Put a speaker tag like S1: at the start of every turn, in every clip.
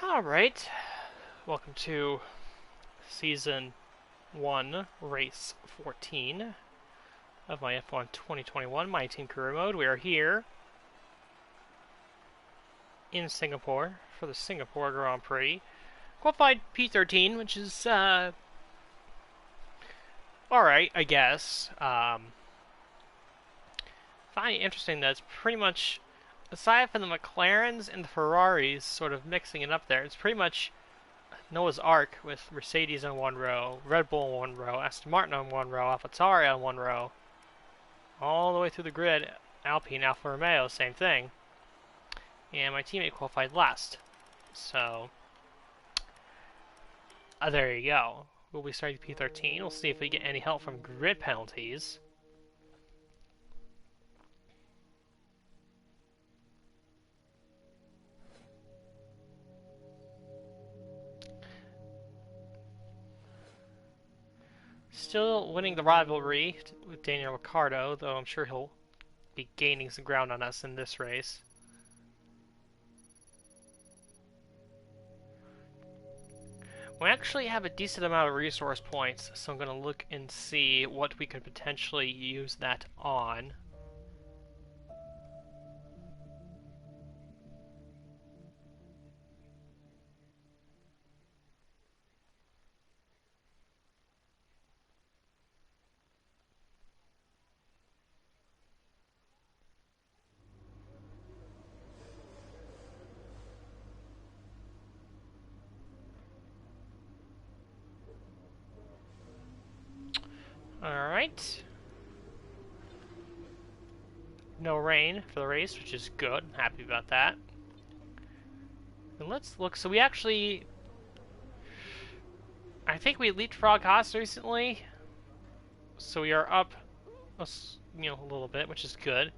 S1: Alright, welcome to Season 1, Race 14 of my F1 2021, my Team Career Mode. We are here in Singapore for the Singapore Grand Prix. Qualified P13, which is, alright, I guess. Find it interesting that it's pretty much, aside from the McLarens and the Ferraris sort of mixing it up there, it's pretty much Noah's Ark with Mercedes on one row, Red Bull on one row, Aston Martin on one row, AlphaTauri on one row, all the way through the grid. Alpine, Alfa Romeo, same thing. And my teammate qualified last. So, there you go. We'll be starting P13. We'll see if we get any help from grid penalties. Still winning the rivalry with Daniel Ricciardo, though I'm sure he'll be gaining some ground on us in this race. We actually have a decent amount of resource points, so I'm going to look and see what we could potentially use that on. Alright. No rain for the race, which is good. I'm happy about that. And let's look. So we actually, I think we leapfrogged Haas recently. So we are up, a little bit, which is good.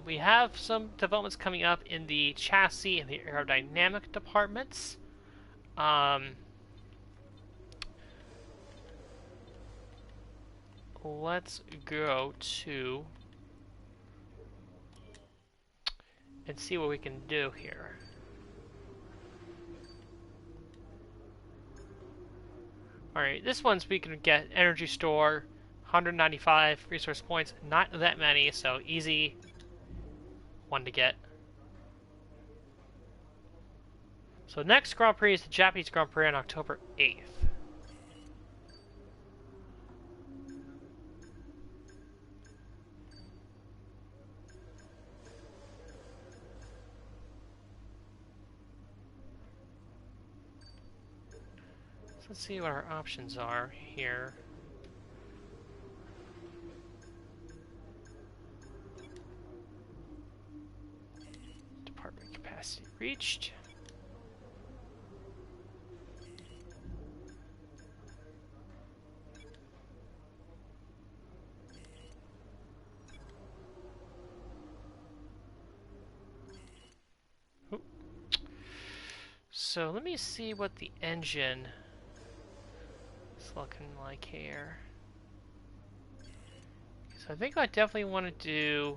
S1: We have some developments coming up in the chassis and the aerodynamic departments. Let's go to and see what we can do here. Alright, this one's we can get energy store, 195 resource points, not that many, so easy one to get. So next Grand Prix is the Japanese Grand Prix on October 8th. Let's see what our options are here. Department capacity reached. Oop. So let me see what the engine looking like here. So I think I definitely want to do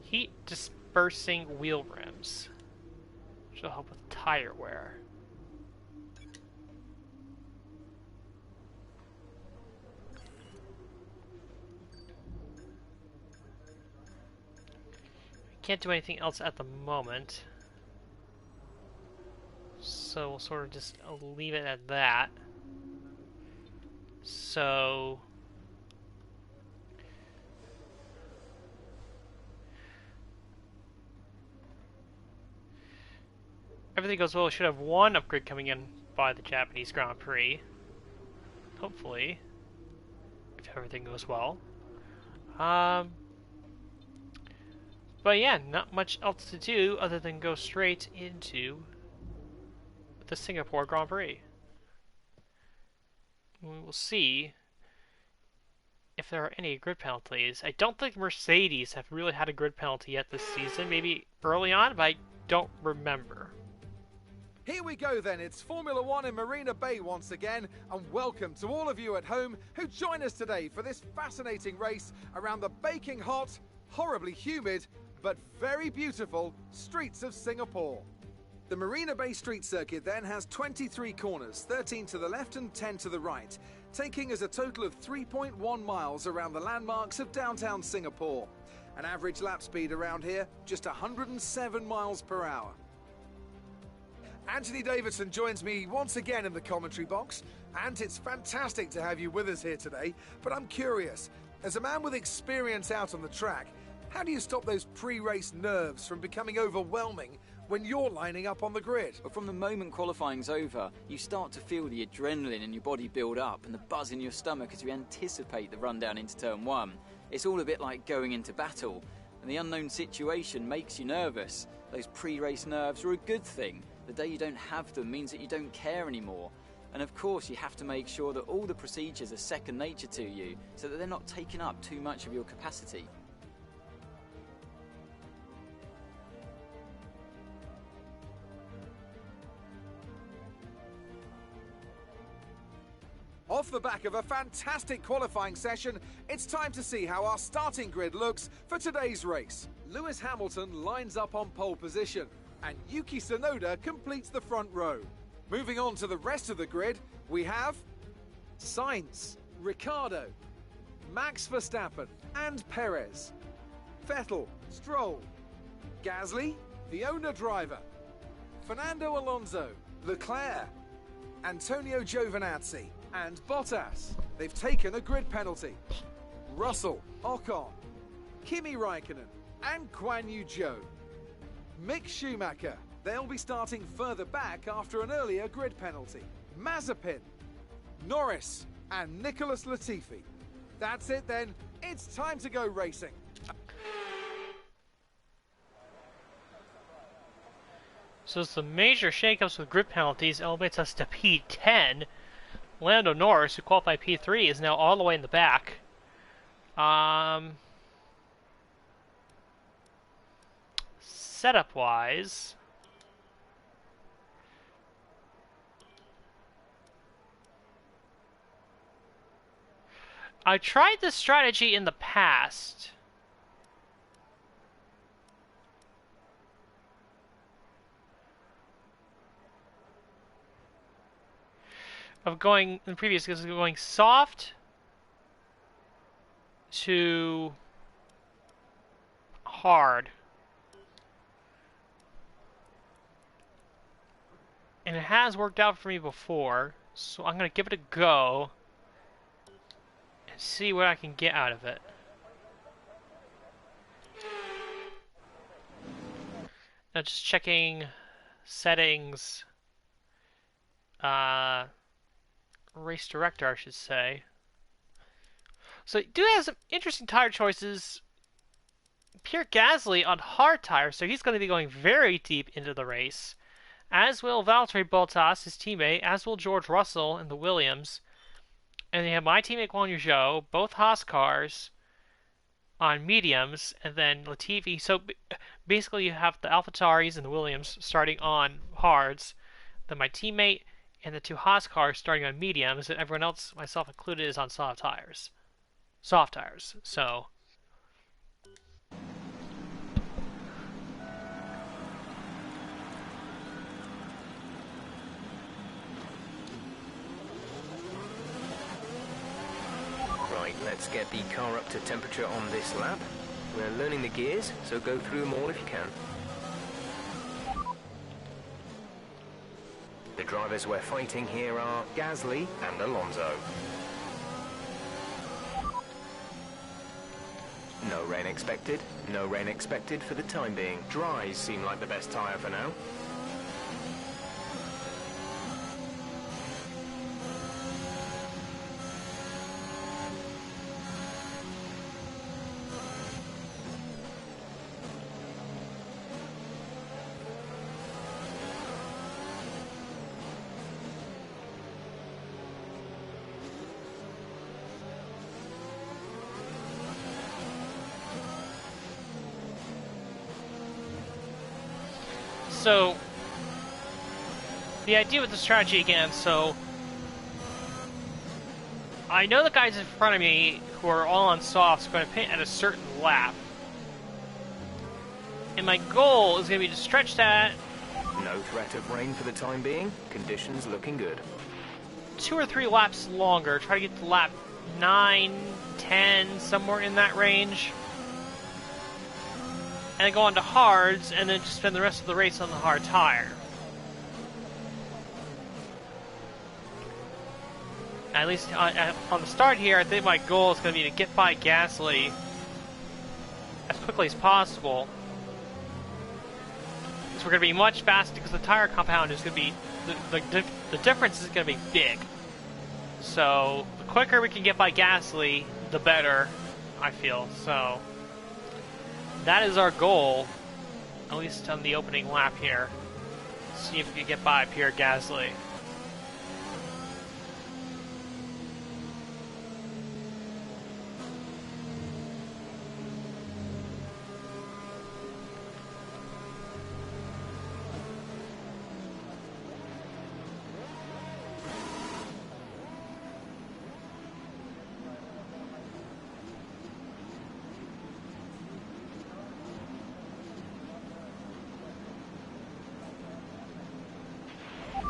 S1: heat dispersing wheel rims, which will help with tire wear. I can't do anything else at the moment. So we'll sort of just leave it at that. So everything goes well. We should have one upgrade coming in by the Japanese Grand Prix. Hopefully, if everything goes well. But yeah, not much else to do other than go straight into the Singapore Grand Prix. We will see if there are any grid penalties. I don't think Mercedes have really had a grid penalty yet this season. Maybe early on, but I don't remember.
S2: Here we go then, it's Formula One in Marina Bay once again, and welcome to all of you at home who join us today for this fascinating race around the baking hot, horribly humid but very beautiful streets of Singapore. The Marina Bay Street Circuit then has 23 corners, 13 to the left and 10 to the right, taking us a total of 3.1 miles around the landmarks of downtown Singapore. An average lap speed around here, just 107 miles per hour. Anthony Davidson joins me once again in the commentary box. And it's fantastic to have you with us here today, but I'm curious, as a man with experience out on the track, how do you stop those pre-race nerves from becoming overwhelming when you're lining up on the grid?
S3: But from the moment qualifying's over, you start to feel the adrenaline in your body build up and the buzz in your stomach as you anticipate the run down into turn one. It's all a bit like going into battle, and the unknown situation makes you nervous. Those pre-race nerves are a good thing. The day you don't have them means that you don't care anymore. And of course, you have to make sure that all the procedures are second nature to you, so that they're not taking up too much of your capacity.
S2: Off the back of a fantastic qualifying session, it's time to see how our starting grid looks for today's race. Lewis Hamilton lines up on pole position, and Yuki Tsunoda completes the front row. Moving on to the rest of the grid, we have Sainz, Ricciardo, Max Verstappen and Perez, Vettel, Stroll, Gasly, the owner driver, Fernando Alonso, Leclerc, Antonio Giovinazzi and Bottas. They've taken a grid penalty. Russell, Ocon, Kimi Raikkonen and Guan Yu Zhou. Mick Schumacher, they'll be starting further back after an earlier grid penalty. Mazepin, Norris and Nicholas Latifi. That's it then, it's time to go racing.
S1: So it's the major shakeups with grid penalties elevates us to P10. Lando Norris, who qualified P3, is now all the way in the back. Setup-wise, I tried this strategy in the past. Of going in previous, because going soft to hard, and it has worked out for me before, so I'm gonna give it a go and see what I can get out of it. Now just checking settings, race director, I should say. So it do have some interesting tire choices. Pierre Gasly on hard tires, so he's going to be going very deep into the race, as will Valtteri Bottas, his teammate, as will George Russell in the Williams. And they have my teammate Guan Yu Zhou, both Haas cars, on mediums, and then Latifi. So basically you have the AlphaTauris and the Williams starting on hards, then my teammate and the two Haas cars starting on mediums, and everyone else, myself included, is on soft tires. So
S4: Right, let's get the car up to temperature on this lap. We're learning the gears, so go through them all if you can. The drivers we're fighting here are Gasly and Alonso. No rain expected. No rain expected for the time being. Dries seem like the best tyre for now.
S1: So, the idea with the strategy again, so I know the guys in front of me who are all on softs are going to pit at a certain lap. And my goal is going to be to stretch that
S4: No threat of rain for the time being. Conditions looking good.
S1: 2 or 3 laps longer. Try to get to lap 9, 10, somewhere in that range. And then go on to hards, and then just spend the rest of the race on the hard tire. At least on the start here, I think my goal is going to be to get by Gasly as quickly as possible. Because we're going to be much faster, because the tire compound is going to be, the difference is going to be big. So, the quicker we can get by Gasly, the better, I feel. So, that is our goal, at least on the opening lap here. See if we can get by Pierre Gasly.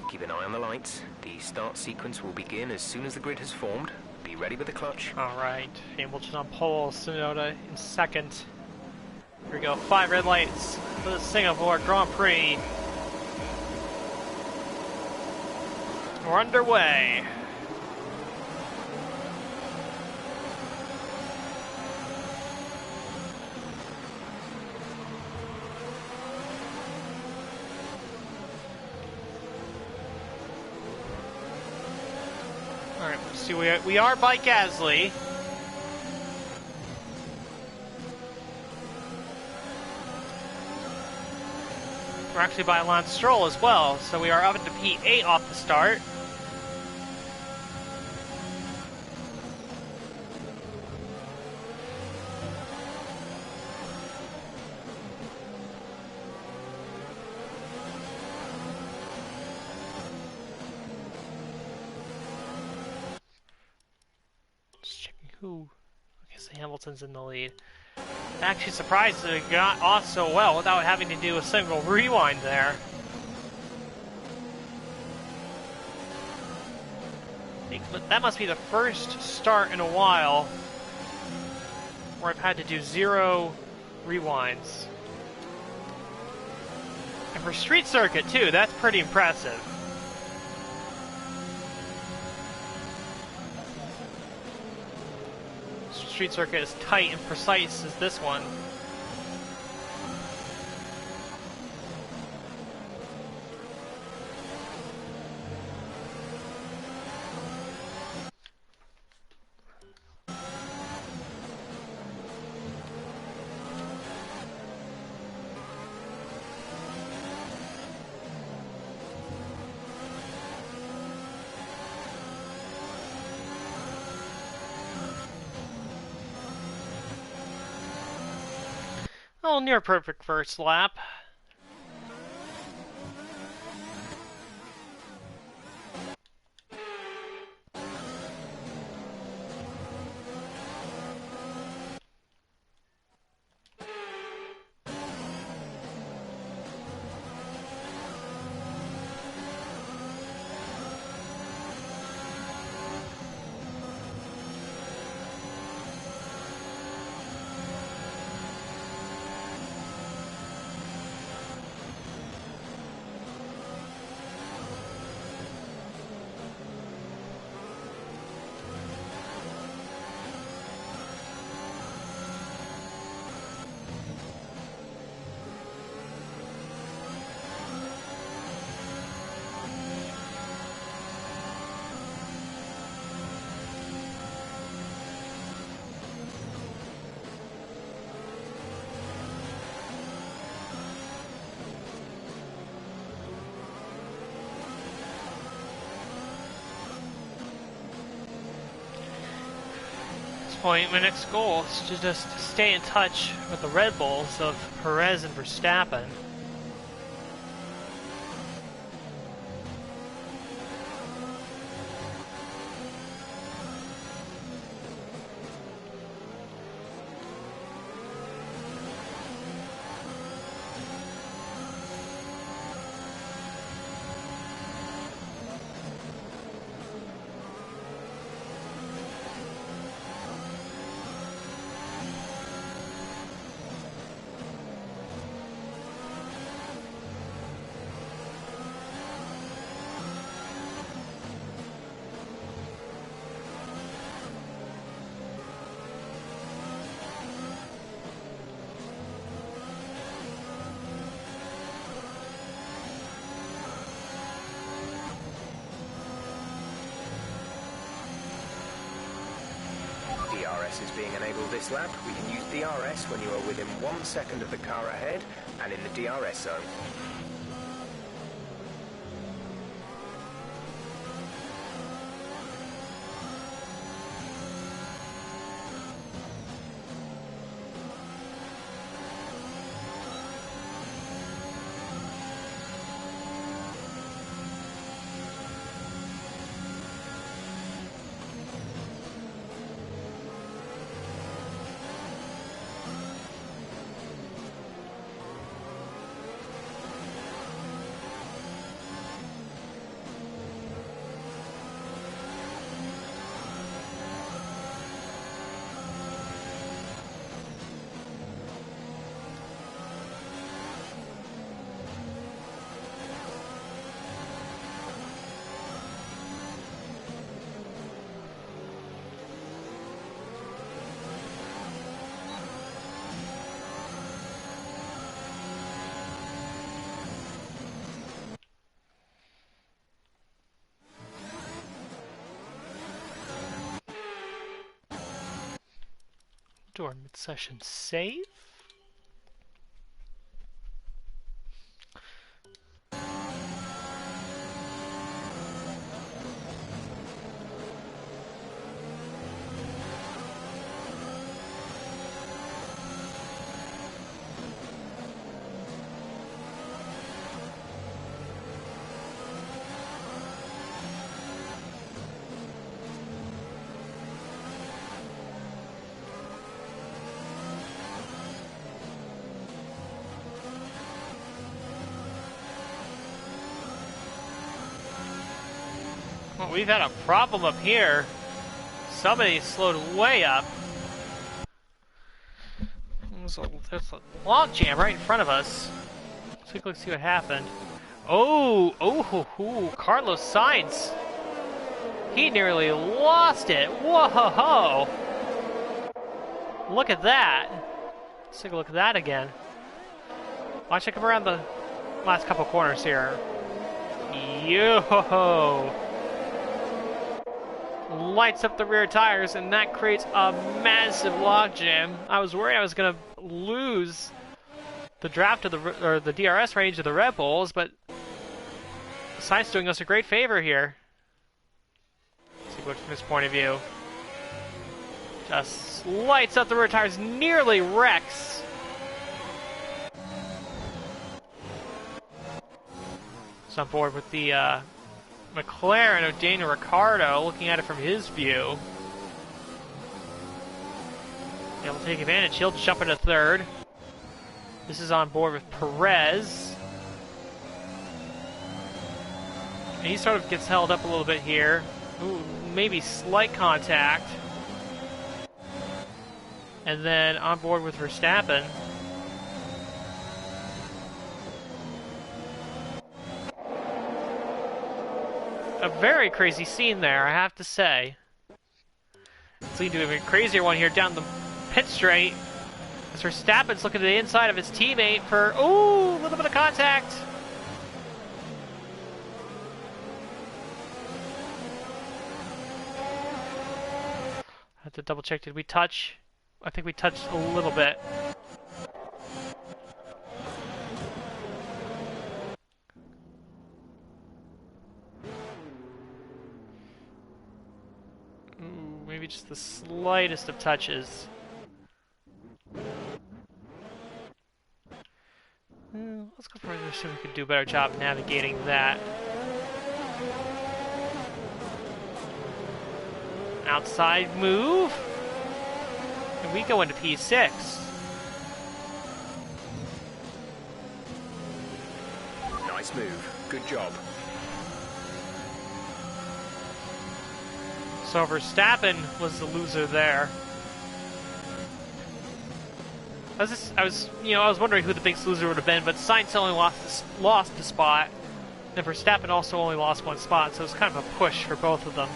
S4: Keep an eye on the lights. The start sequence will begin as soon as the grid has formed. Be ready with the clutch.
S1: Alright, Hamilton on pole, Tsunoda in second. Here we go, 5 red lights for the Singapore Grand Prix. We're underway. Alright, let's see, we are by Gasly. We're actually by Lance Stroll as well, so we are up into P8 off the start. Who? I guess Hamilton's in the lead. Actually surprised that it got off so well without having to do a single rewind there. But that must be the first start in a while where I've had to do 0 rewinds. And for street circuit too, that's pretty impressive. Street circuit as tight and precise as this one. Oh, near perfect first lap. Point, my next goal is to just stay in touch with the Red Bulls of Perez and Verstappen.
S4: DRS is being enabled this lap. We can use DRS when you are within 1 second of the car ahead and in the DRS zone.
S1: Do our mid-session save. Well, we've had a problem up here. Somebody slowed way up. There's a log jam right in front of us. Let's take a look and see what happened. Oh, Carlos Sainz. He nearly lost it. Whoa! Look at that. Let's take a look at that again. Watch it come around the last couple corners here. Yo! Lights up the rear tires, and that creates a massive logjam. I was worried I was going to lose the draft of the DRS range of the Red Bulls, but Sainz doing us a great favor here. Let's see what from his point of view. Just lights up the rear tires, nearly wrecks. It's on board with the McLaren of Daniel Ricciardo, looking at it from his view. Able to take advantage. He'll jump into third. This is on board with Perez. And he sort of gets held up a little bit here. Ooh, maybe slight contact. And then on board with Verstappen. A very crazy scene there, I have to say. Let's lead to an even crazier one here down the pit straight. As Verstappen's looking to the inside of his teammate for, ooh, a little bit of contact. I have to double check, did we touch? I think we touched a little bit. Maybe just the slightest of touches. Let's go further, see if we can do a better job navigating that. Outside move. And we go into P6.
S4: Nice move. Good job.
S1: So Verstappen was the loser there. I was wondering who the biggest loser would have been, but Sainz only lost the spot, and Verstappen also only lost one spot, so it was kind of a push for both of them.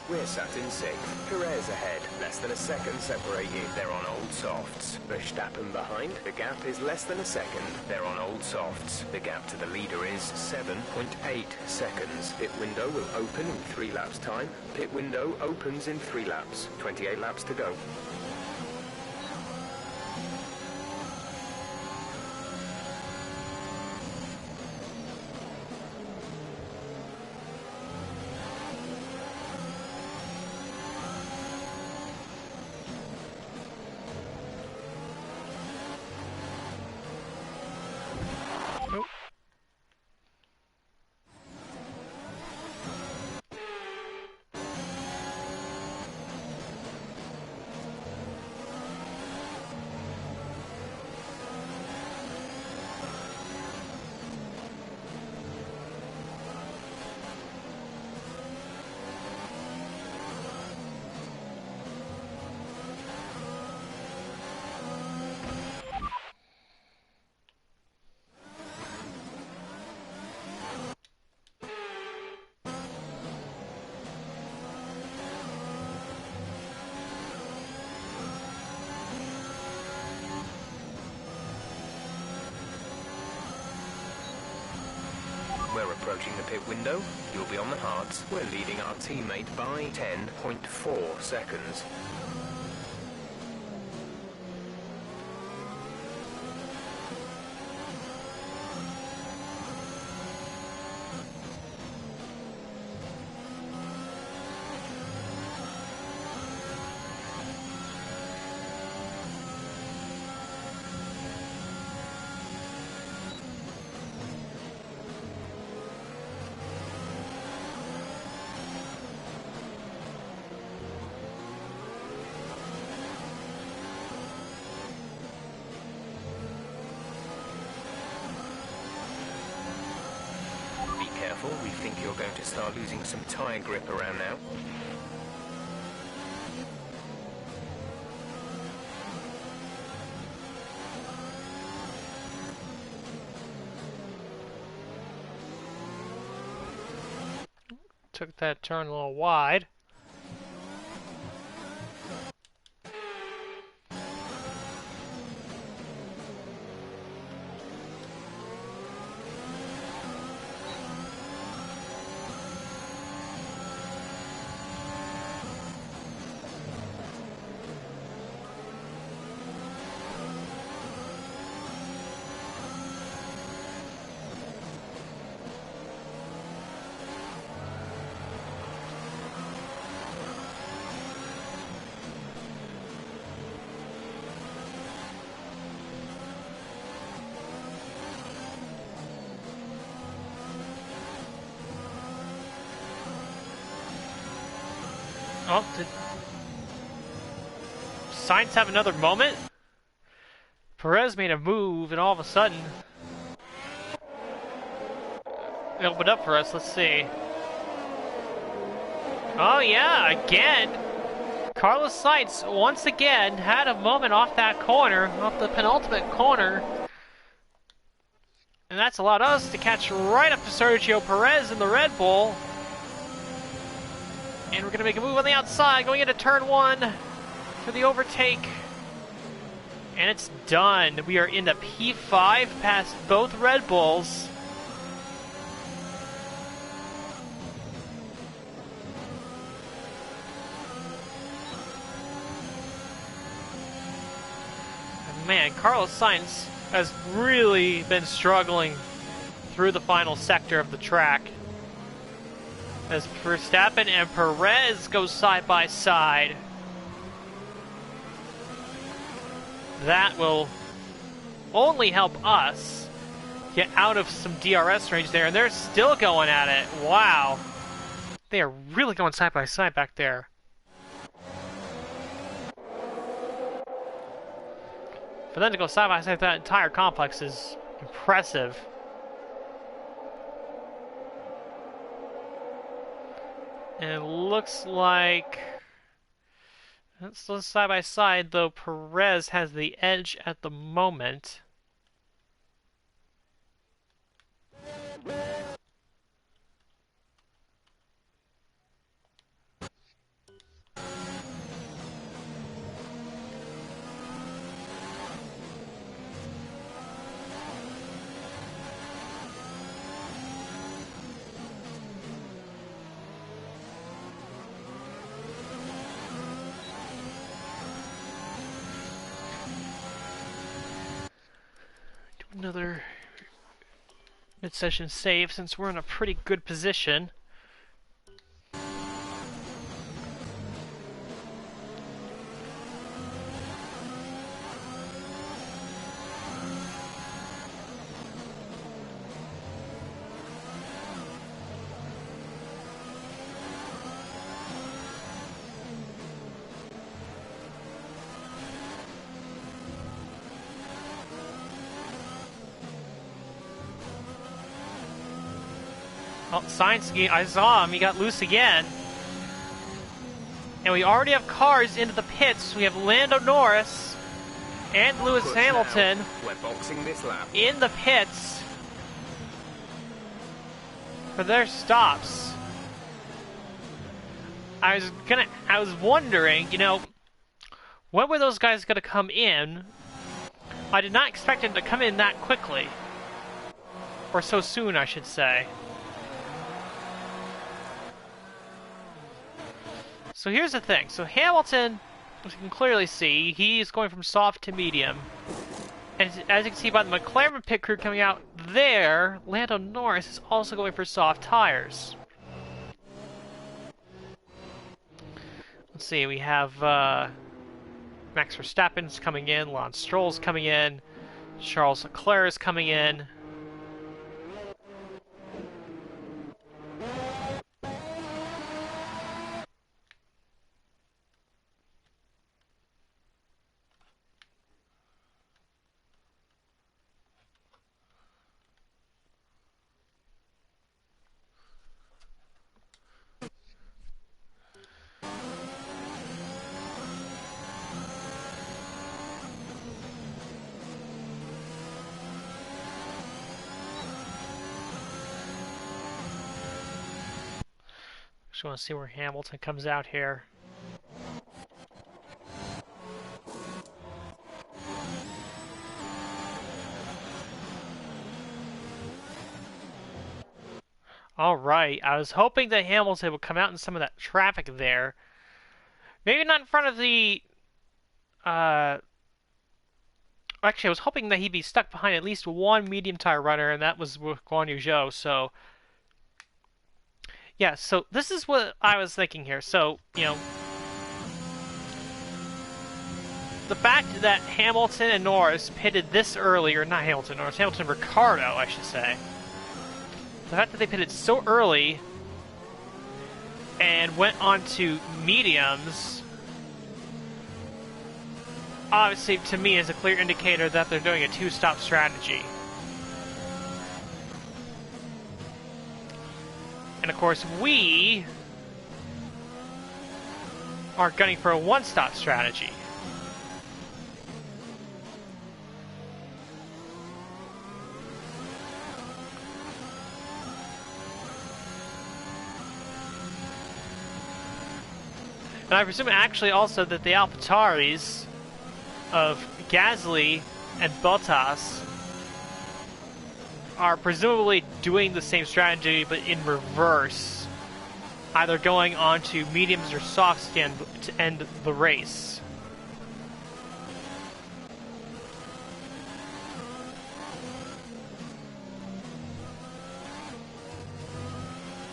S4: We're sat in 6th. Perez ahead, less than a second separating. They're on old softs. Verstappen behind. The gap is less than a second. They're on old softs. The gap to the leader is 7.8 seconds. Pit window will open in 3 laps time. Pit window opens in 3 laps. 28 laps to go. We're approaching the pit window. You'll be on the hards. We're leading our teammate by 10.4 seconds. We think you're going to start losing some tyre grip around now.
S1: Took that turn a little wide. Oh, did Sainz have another moment? Perez made a move, and all of a sudden, it opened up for us. Let's see. Oh yeah, again, Carlos Sainz once again had a moment off that corner, off the penultimate corner, and that's allowed us to catch right up to Sergio Perez in the Red Bull. And we're going to make a move on the outside, going into turn 1 for the overtake. And it's done. We are in the P5 past both Red Bulls. Man, Carlos Sainz has really been struggling through the final sector of the track, as Verstappen and Perez go side by side. That will only help us get out of some DRS range there, and they're still going at it. Wow. They are really going side by side back there. For them to go side by side, that entire complex is impressive. And it looks like, let's look side by side, though Perez has the edge at the moment. another mid-session save since we're in a pretty good position. Oh, Science, I saw him. He got loose again. And we already have cars into the pits. We have Lando Norris and Lewis
S4: Push
S1: Hamilton
S4: now. We're boxing this lap.
S1: in the pits for their stops. I was wondering, you know, when were those guys gonna come in? I did not expect them to come in that quickly. Or so soon, I should say. So here's the thing. So Hamilton, as you can clearly see, he's going from soft to medium. And as you can see by the McLaren pit crew coming out there, Lando Norris is also going for soft tires. Let's see, we have Max Verstappen's coming in, Lance Stroll's coming in, Charles Leclerc is coming in. Just want to see where Hamilton comes out here. Alright, I was hoping that Hamilton would come out in some of that traffic there. Maybe not in front of the... Actually, I was hoping that he'd be stuck behind at least one medium tire runner, and that was with Guan Yu Zhou, so... Yeah, so this is what I was thinking here. So, you know, the fact that Hamilton and Norris pitted this early, or not Hamilton, Norris, Hamilton and Ricciardo, I should say. The fact that they pitted so early and went on to mediums, obviously to me is a clear indicator that they're doing a two-stop strategy. And of course, we are gunning for a one-stop strategy. And I presume actually also that the AlphaTauris of Gasly and Bottas are presumably doing the same strategy, but in reverse. Either going on to mediums or softs to end the race.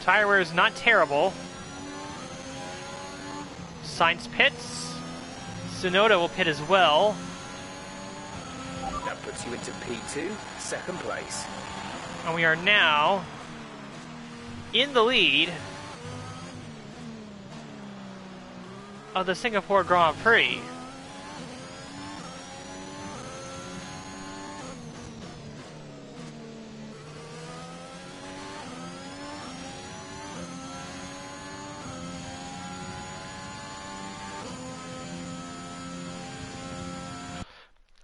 S1: Tire wear is not terrible. Sainz pits. Tsunoda will pit as well.
S4: That puts you into P2, second place.
S1: And we are now in the lead of the Singapore Grand Prix.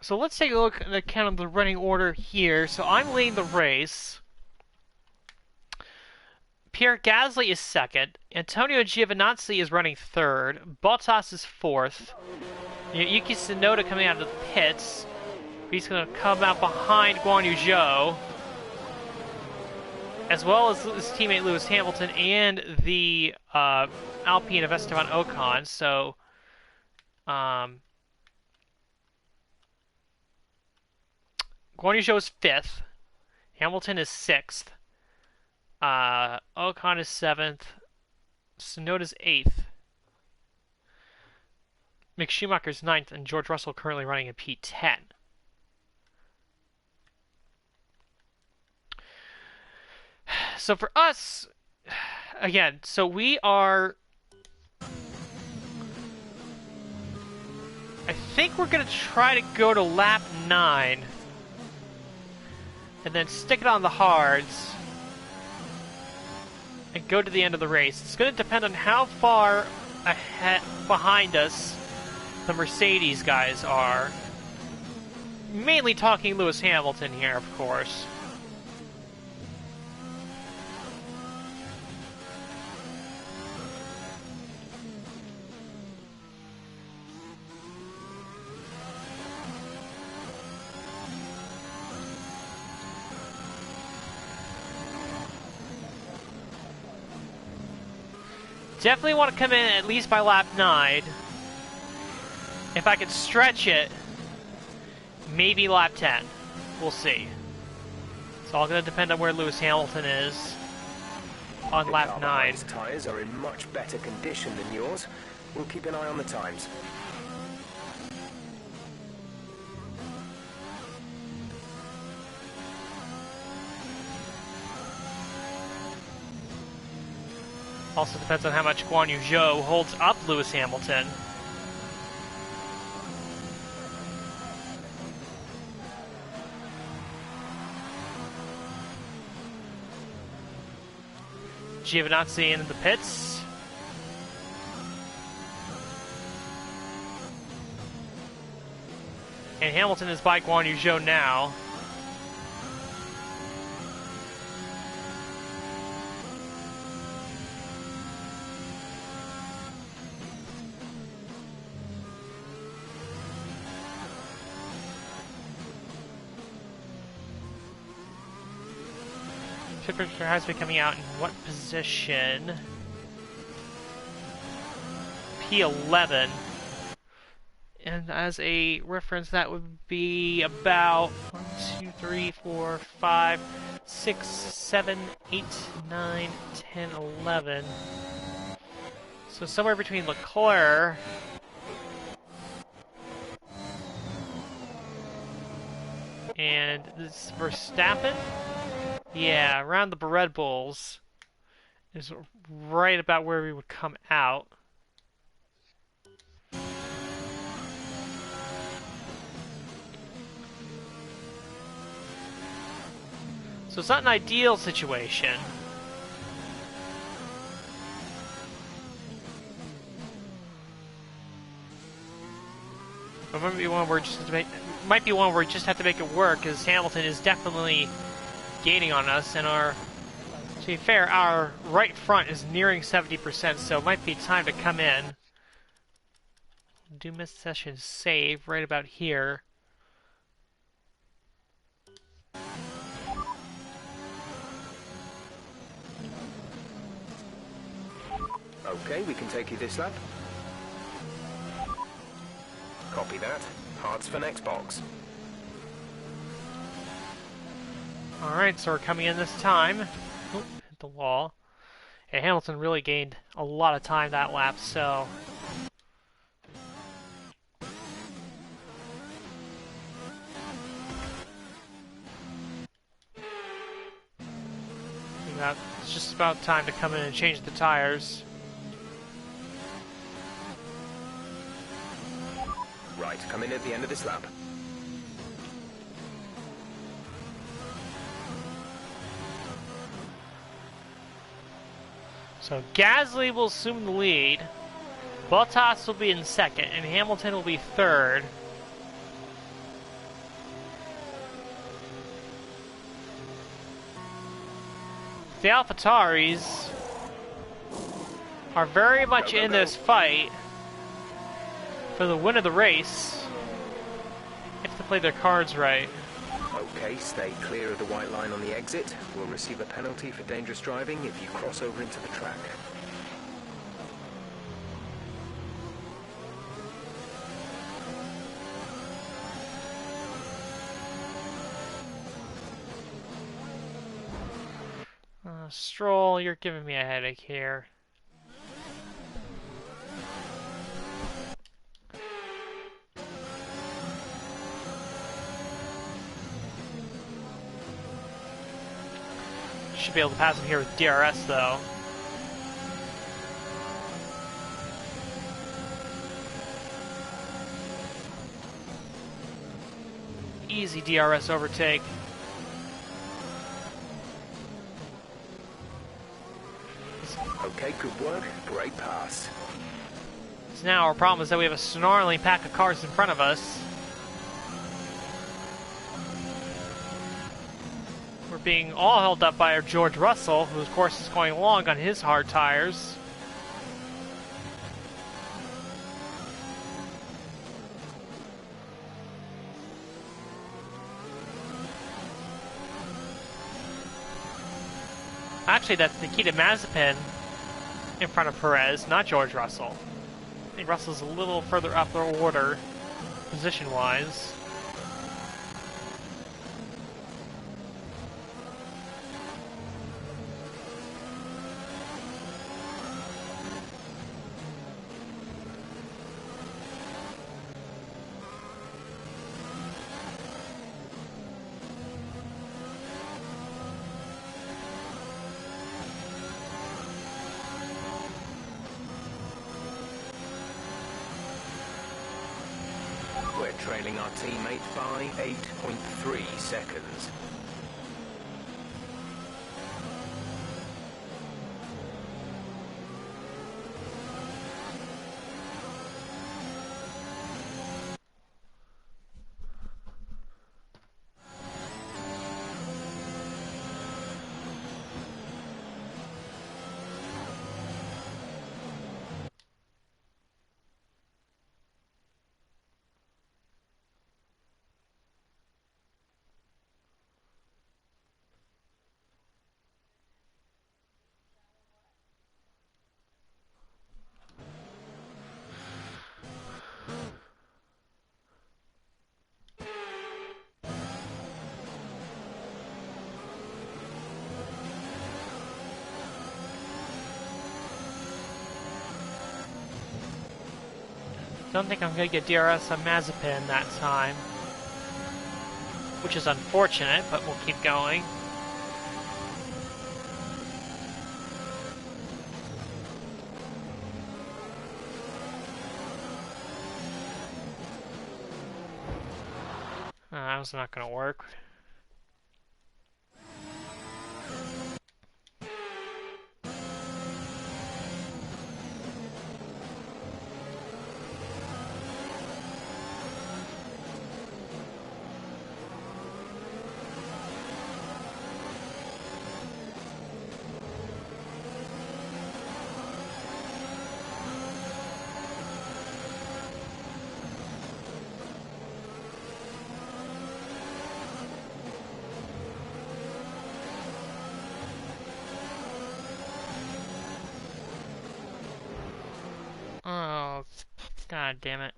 S1: So let's take a look at the kind of the running order here. So I'm leading the race. Pierre Gasly is second. Antonio Giovinazzi is running third. Bottas is fourth. Yuki Tsunoda coming out of the pits. He's going to come out behind Guan Yu Zhou, as well as his teammate Lewis Hamilton and the Alpine of Esteban Ocon. So, Guan Guan Yu Zhou is 5th. Hamilton is 6th. Ocon is 7th. Tsunoda's 8th. Mick Schumacher's 9th, and George Russell currently running in P10. So for us, again, so we are... I think we're going to try to go to lap 9. And then stick it on the hards. And go to the end of the race. It's going to depend on how far ahead behind us the Mercedes guys are. Mainly talking Lewis Hamilton here, of course. Definitely want to come in at least by lap 9. If I can stretch it, maybe lap 10. We'll see. It's all going to depend on where Lewis Hamilton is on lap 9.
S4: His tyres are in much better condition than yours. We'll keep an eye on the times.
S1: Also depends on how much Guan Yu Zhou holds up Lewis Hamilton. Giovinazzi in the pits. And Hamilton is by Guan Yu Zhou now. Picture has been coming out in what position? P11. And as a reference, that would be about 1, 2, 3, 4, 5, 6, 7, 8, 9, 10, 11. So somewhere between Leclerc and this Verstappen. Yeah, around the Red Bulls is right about where we would come out. So it's not an ideal situation. But might be one where we just have to make it work, because Hamilton is definitely gaining on us, and to be fair, our right front is nearing 70%, so it might be time to come in. Do miss session save right about here.
S4: Okay, we can take you this lap. Copy that. Hards for next box.
S1: Alright, so we're coming in this time. Oop, hit the wall. And Hamilton really gained a lot of time that lap, so... It's just about time to come in and change the tires.
S4: Right, come in at the end of this lap.
S1: So Gasly will assume the lead. Bottas will be in second, and Hamilton will be third. The AlphaTauris are very much in this fight for the win of the race. They have to play their cards right.
S4: Okay, stay clear of the white line on the exit. We'll receive a penalty for dangerous driving if you cross over into the track.
S1: Stroll, you're giving me a headache here. Should be able to pass him here with DRS though. Easy DRS overtake.
S4: Okay, good work. Great pass.
S1: So now our problem is that we have a snarling pack of cars in front of us. We're being all held up by our George Russell, who of course is going long on his hard tires. Actually, that's Nikita Mazepin in front of Perez, not George Russell. I think Russell's a little further up the order, position-wise.
S4: We're trailing our teammate by 8.3 seconds.
S1: Don't think I'm going to get DRS on Mazepin that time. Which is unfortunate, but we'll keep going. That was not going to work. Oh, god damn it.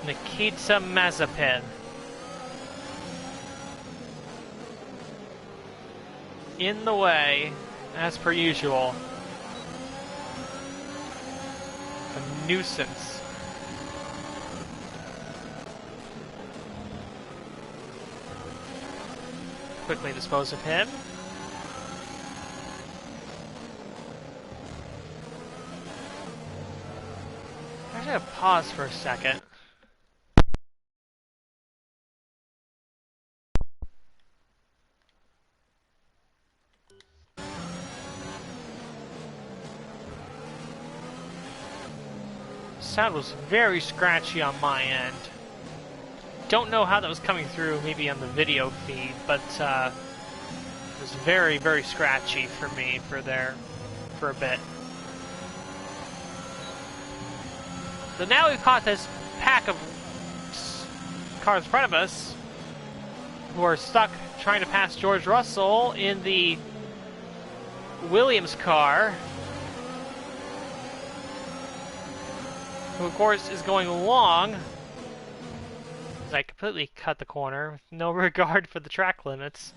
S1: Nikita Mazepin. In the way, as per usual. A nuisance. Quickly dispose of him. I'm gonna pause for a second. Sound was very scratchy on my end. Don't know how that was coming through, maybe on the video feed, but it was very, very scratchy for me for a bit. So now we've caught this pack of cars in front of us who are stuck trying to pass George Russell in the Williams car. who of course is going long, as I completely cut the corner with no regard for the track limits.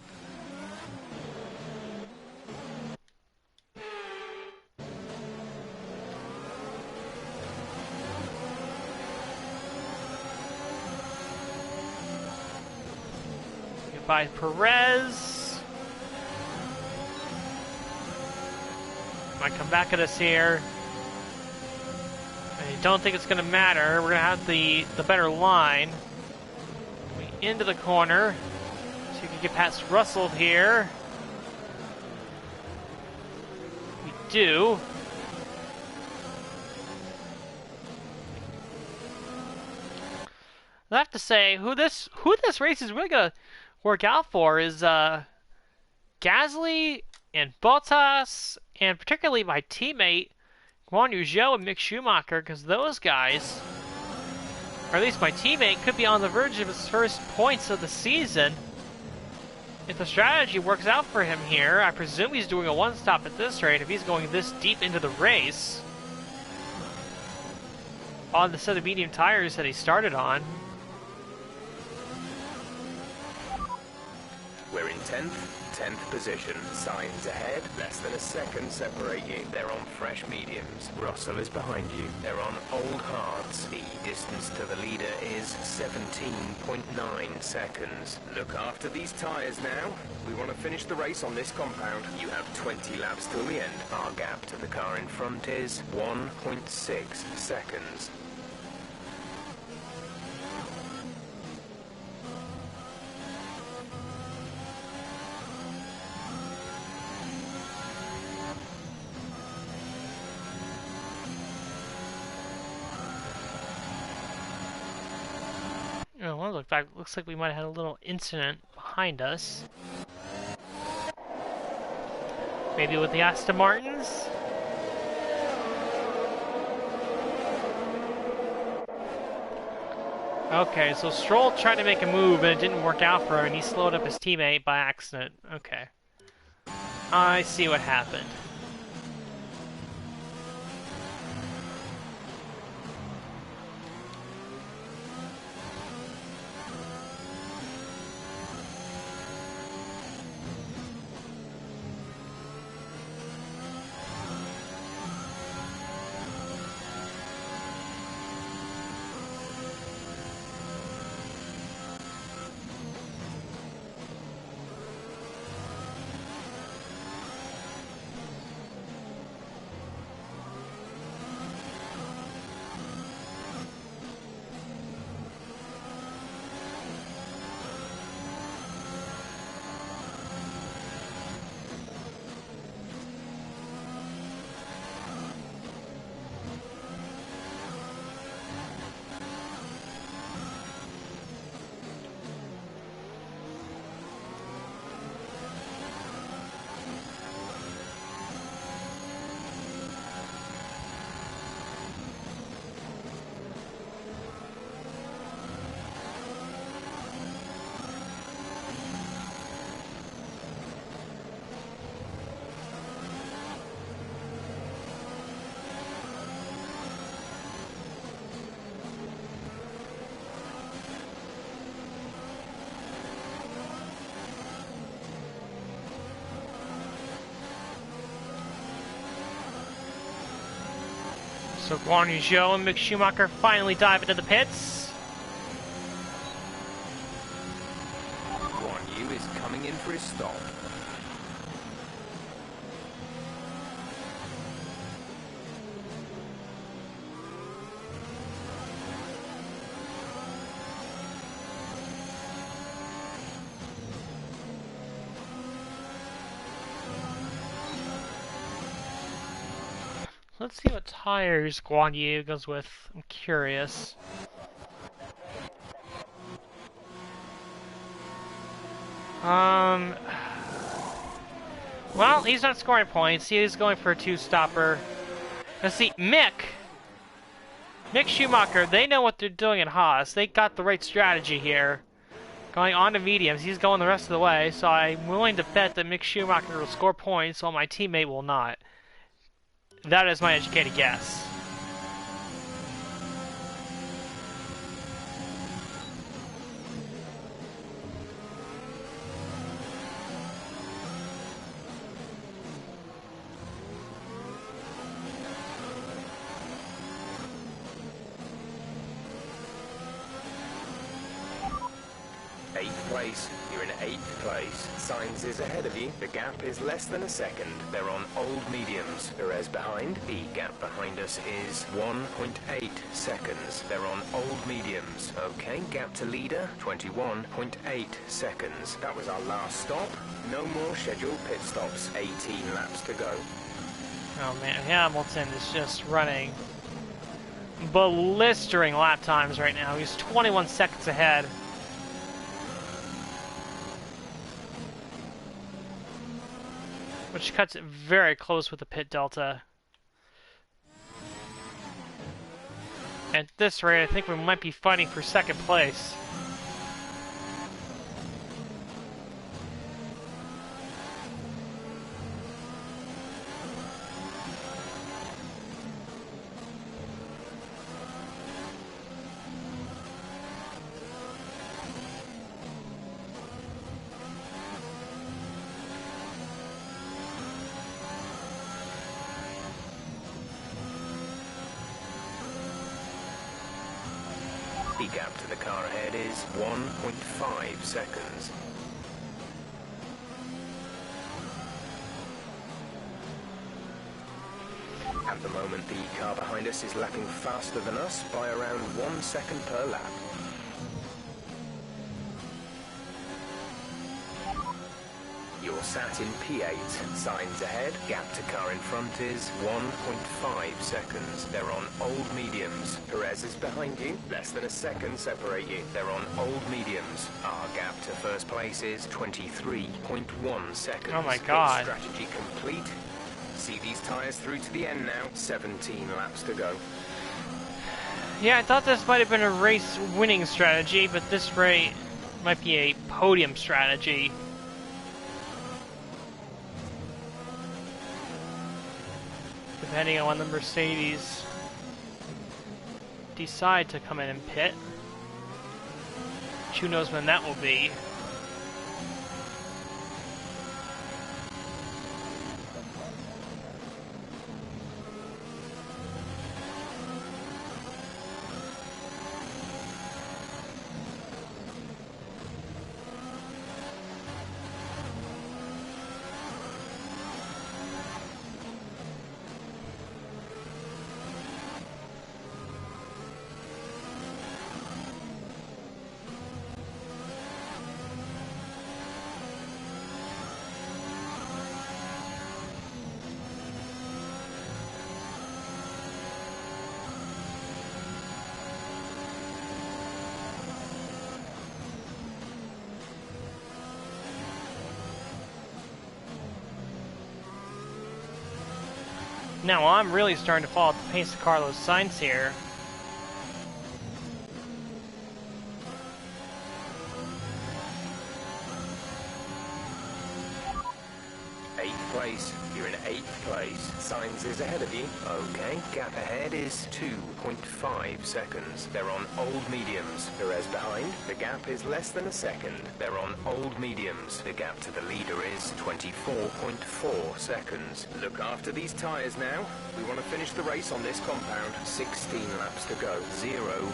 S1: By Perez. Might come back at us here. I don't think it's going to matter. We're going to have the better line. Into the corner. So you can get past Russell here. We do. I have to say, who this race is really going to work out for is Gasly and Bottas, and particularly my teammate Guan Yu Zhou and Mick Schumacher, because those guys, or at least my teammate, could be on the verge of his first points of the season. If the strategy works out for him here, I presume he's doing a one-stop at this rate if he's going this deep into the race on the set of medium tires that he started on.
S4: We're in 10th position. Signs ahead, less than a second separate you. They're on fresh mediums. Russell is behind you. They're on old hards. The distance to the leader is 17.9 seconds. Look after these tyres now. We want to finish the race on this compound. You have 20 laps till the end. Our gap to the car in front is 1.6 seconds.
S1: Oh, well, looks like we might have had a little incident behind us. Maybe with the Aston Martins? Okay, so Stroll tried to make a move and it didn't work out for him, and he slowed up his teammate by accident. Okay. I see what happened. So Guan Yu Zhou and Mick Schumacher finally dive into the pits.
S4: Guan Yu is coming in for his stop.
S1: Let's see what tires Guan Yu goes with. I'm curious. Well, he's not scoring points. He is going for a two-stopper. Let's see, Mick Schumacher, they know what they're doing at Haas. They got the right strategy here. Going on to mediums, he's going the rest of the way, so I'm willing to bet that Mick Schumacher will score points while my teammate will not. That is my educated guess.
S4: 8th place. You're in 8th place. Sainz is ahead of you. The gap is less than a second. They're on old mediums. Perez behind. The gap behind us is 1.8 seconds. They're on old mediums. Okay, gap to leader, 21.8 seconds. That was our last stop. No more scheduled pit stops. 18 laps to go.
S1: Oh man, Hamilton is just running blistering lap times right now. He's 21 seconds ahead. Which cuts it very close with the pit delta. At this rate, I think we might be fighting for second place.
S4: The gap to the car ahead is 1.5 seconds. At the moment, the car behind us is lapping faster than us by around 1 second per lap. You're sat in P8, Sainz ahead, gap to car in front is 1.5 seconds. They're on old mediums. Perez is behind you, less than a second separate you. They're on old mediums. Our gap to first place is 23.1 seconds.
S1: Oh my god.
S4: Pit strategy complete. See these tyres through to the end now, 17 laps to go.
S1: Yeah, I thought this might have been a race winning strategy, but this rate might be a podium strategy. Depending on when the Mercedes decide to come in and pit. Who knows when that will be. Now I'm really starting to follow the pace of Carlos Sainz here.
S4: Place. You're in 8th place. Sainz is ahead of you. Okay, gap ahead is 2.5 seconds. They're on old mediums. Perez behind. The gap is less than a second. They're on old mediums. The gap to the leader is 24.4 seconds. Look after these tyres now. We want to finish the race on this compound. 16 laps to go. 0.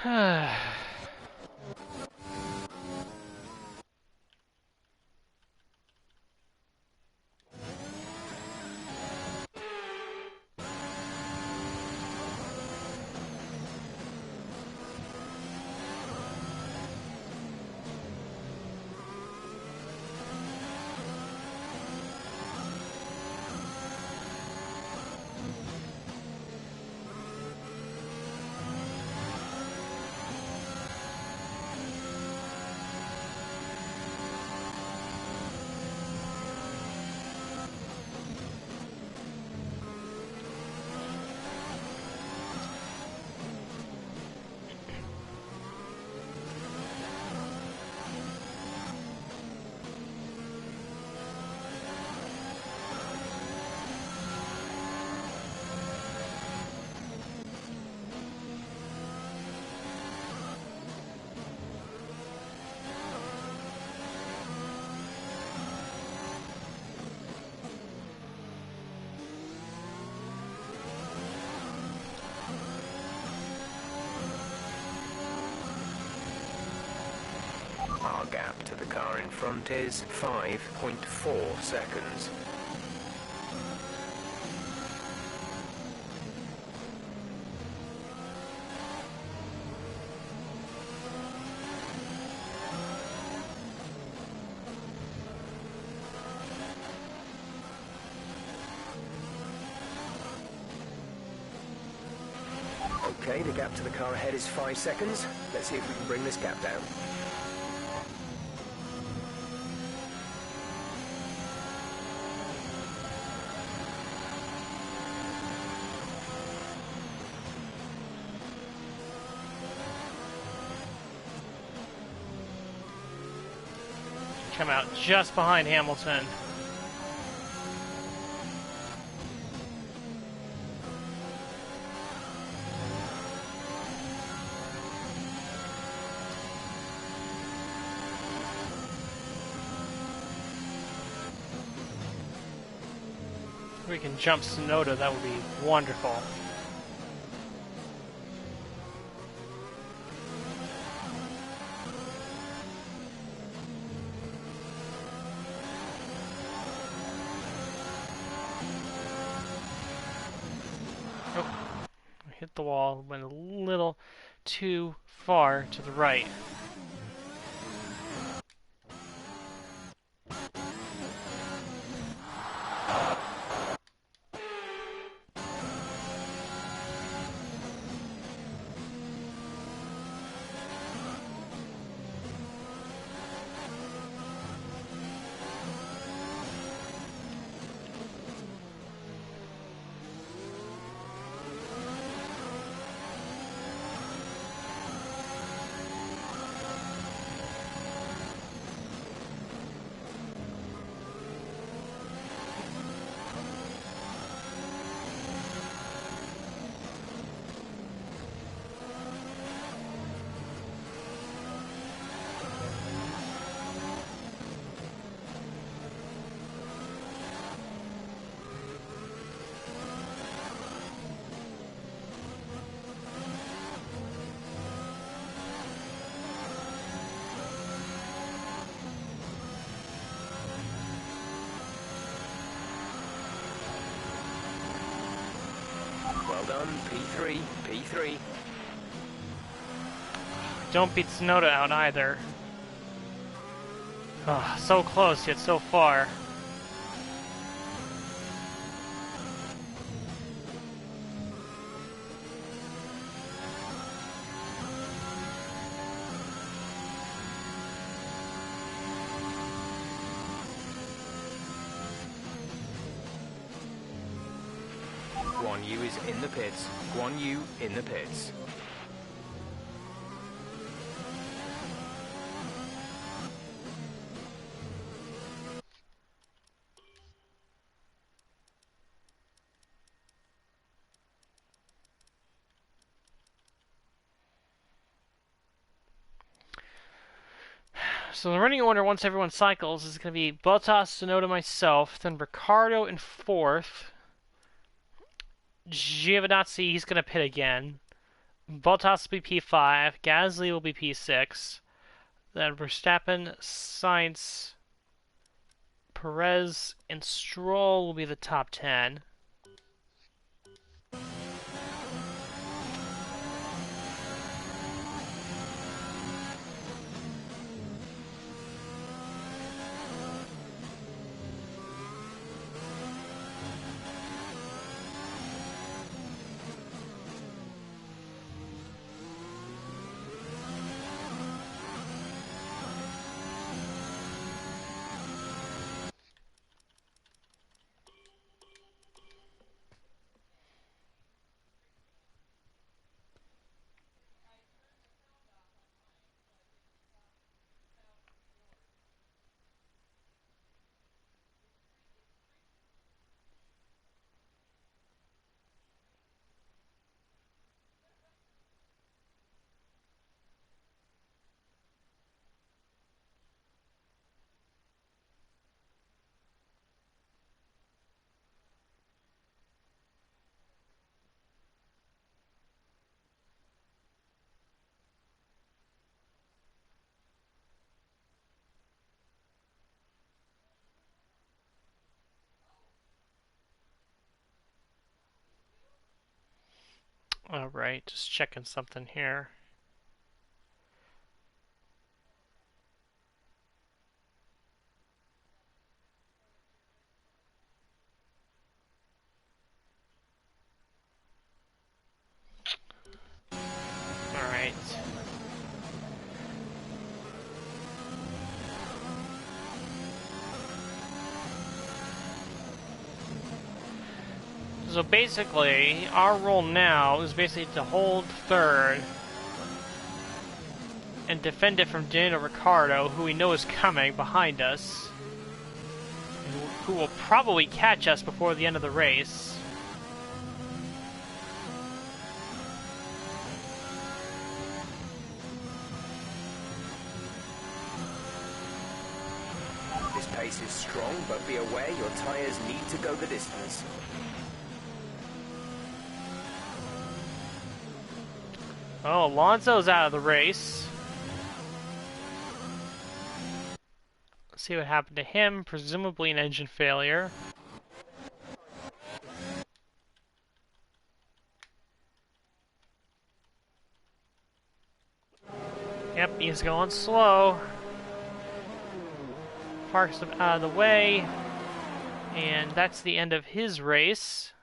S4: Our gap to the car in front is 5.4 seconds. Okay, the gap to the car ahead is 5 seconds. Let's see if we can bring this gap down.
S1: Come out just behind Hamilton. If we can jump Sonoda, that would be wonderful. Hit the wall, went a little too far to the right.
S4: Well done, P3, P3.
S1: Don't beat Sonoda out either. Oh, so close yet so far.
S4: Guan Yu is in the pits. Guan Yu in the pits.
S1: So the running order, once everyone cycles, is going to be Bottas, Sonoda, myself, then Ricardo in fourth. Giovinazzi, he's going to pit again. Bottas will be P5, Gasly will be P6, then Verstappen, Sainz, Perez, and Stroll will be the top 10. Alright, just checking something here. Alright. So basically, our role now is basically to hold third and defend it from Daniel Ricciardo, who we know is coming behind us, and who will probably catch us before the end of the race.
S4: This pace is strong, but be aware your tyres need to go the distance.
S1: Oh, Alonso's out of the race. Let's see what happened to him. Presumably an engine failure. Yep, he's going slow. Parks him out of the way. And that's the end of his race.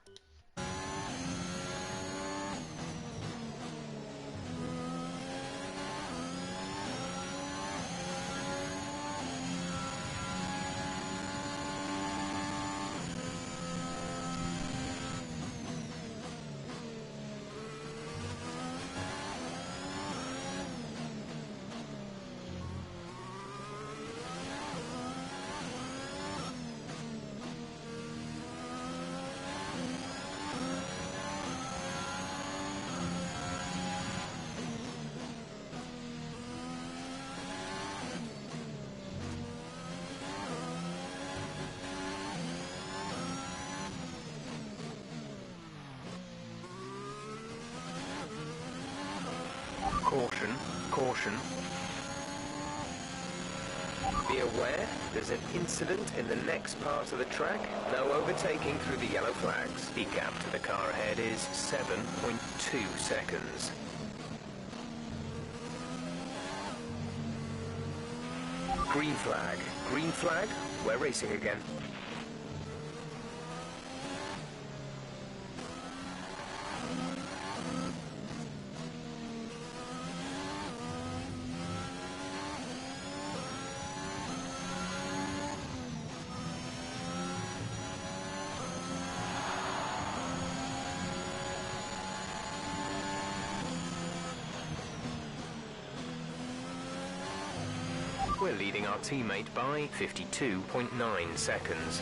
S4: Caution, caution. Be aware, there's an incident in the next part of the track. No overtaking through the yellow flags. The gap to the car ahead is 7.2 seconds. Green flag. Green flag. We're racing again. We're leading our teammate by 52.9 seconds.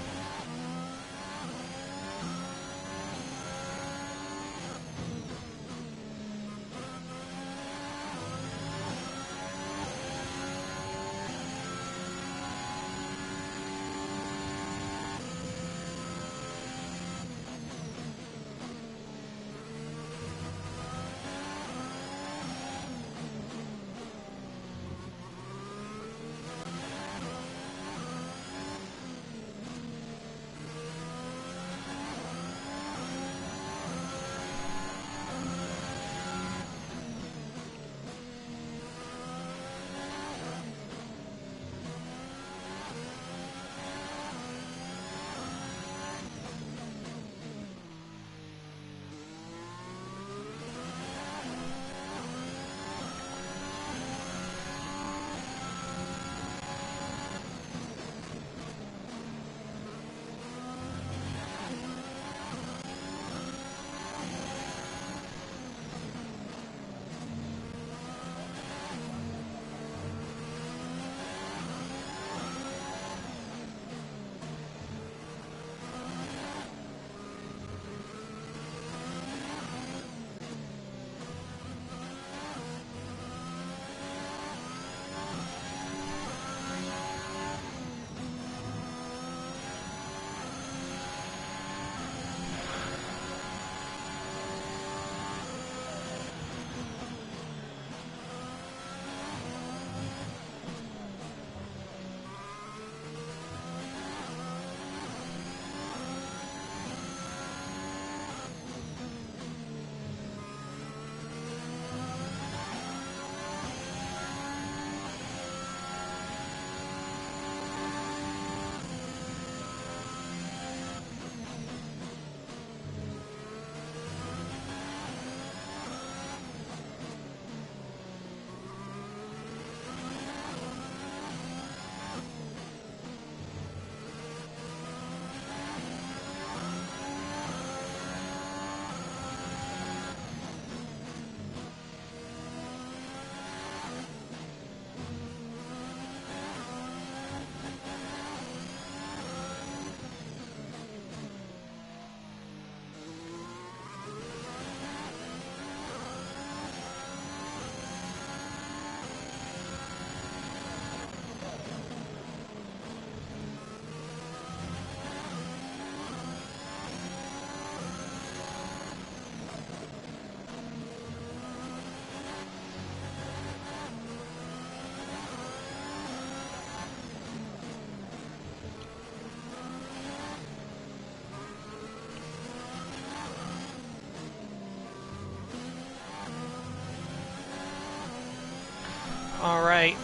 S1: Alright.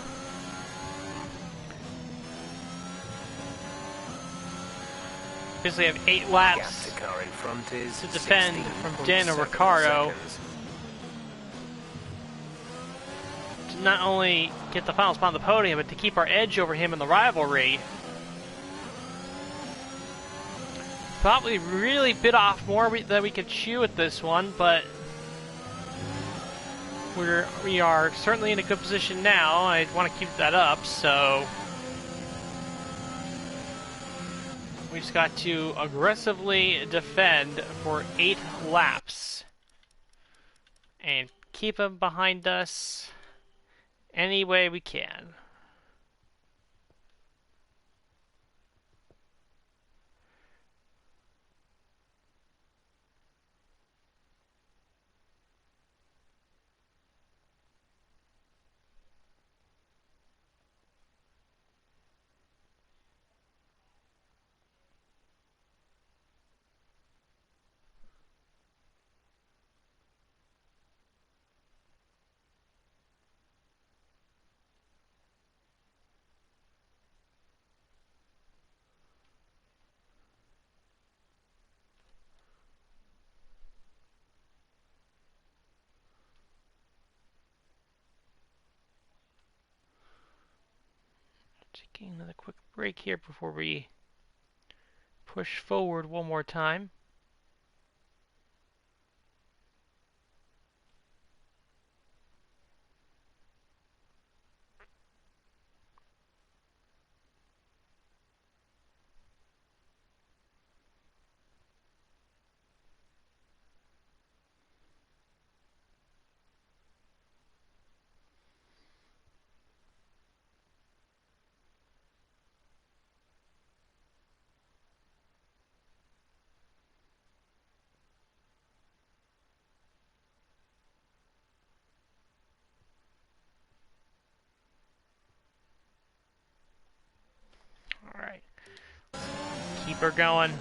S1: Basically have 8
S4: Gap
S1: laps
S4: to car in front is
S1: to defend from Dan and
S4: 16.7
S1: Ricardo.
S4: seconds.
S1: To not only get the final spot on the podium, but to keep our edge over him in the rivalry. Thought we really bit off more than we could chew at this one, but we are certainly in a good position now. I want to keep that up, so we just got to aggressively defend for 8 laps and keep him behind us any way we can. Taking another quick break here before we push forward one more time. Alright. Keep her going.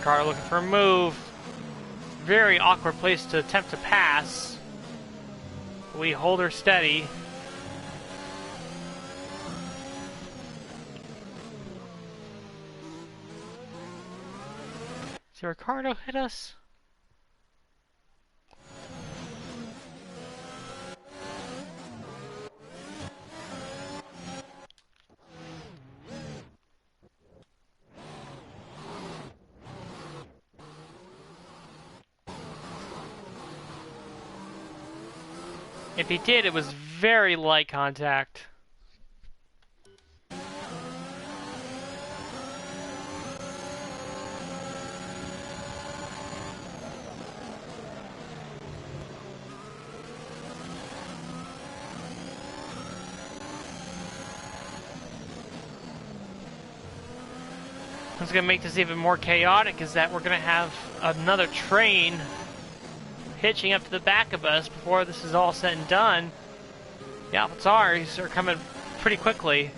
S1: Car looking for a move. Very awkward place to attempt to pass. We hold her steady. Did Ricardo hit us? If he did, it was very light contact. What's going to make this even more chaotic is that we're going to have another train hitching up to the back of us before this is all said and done. The Alphatars are coming pretty quickly.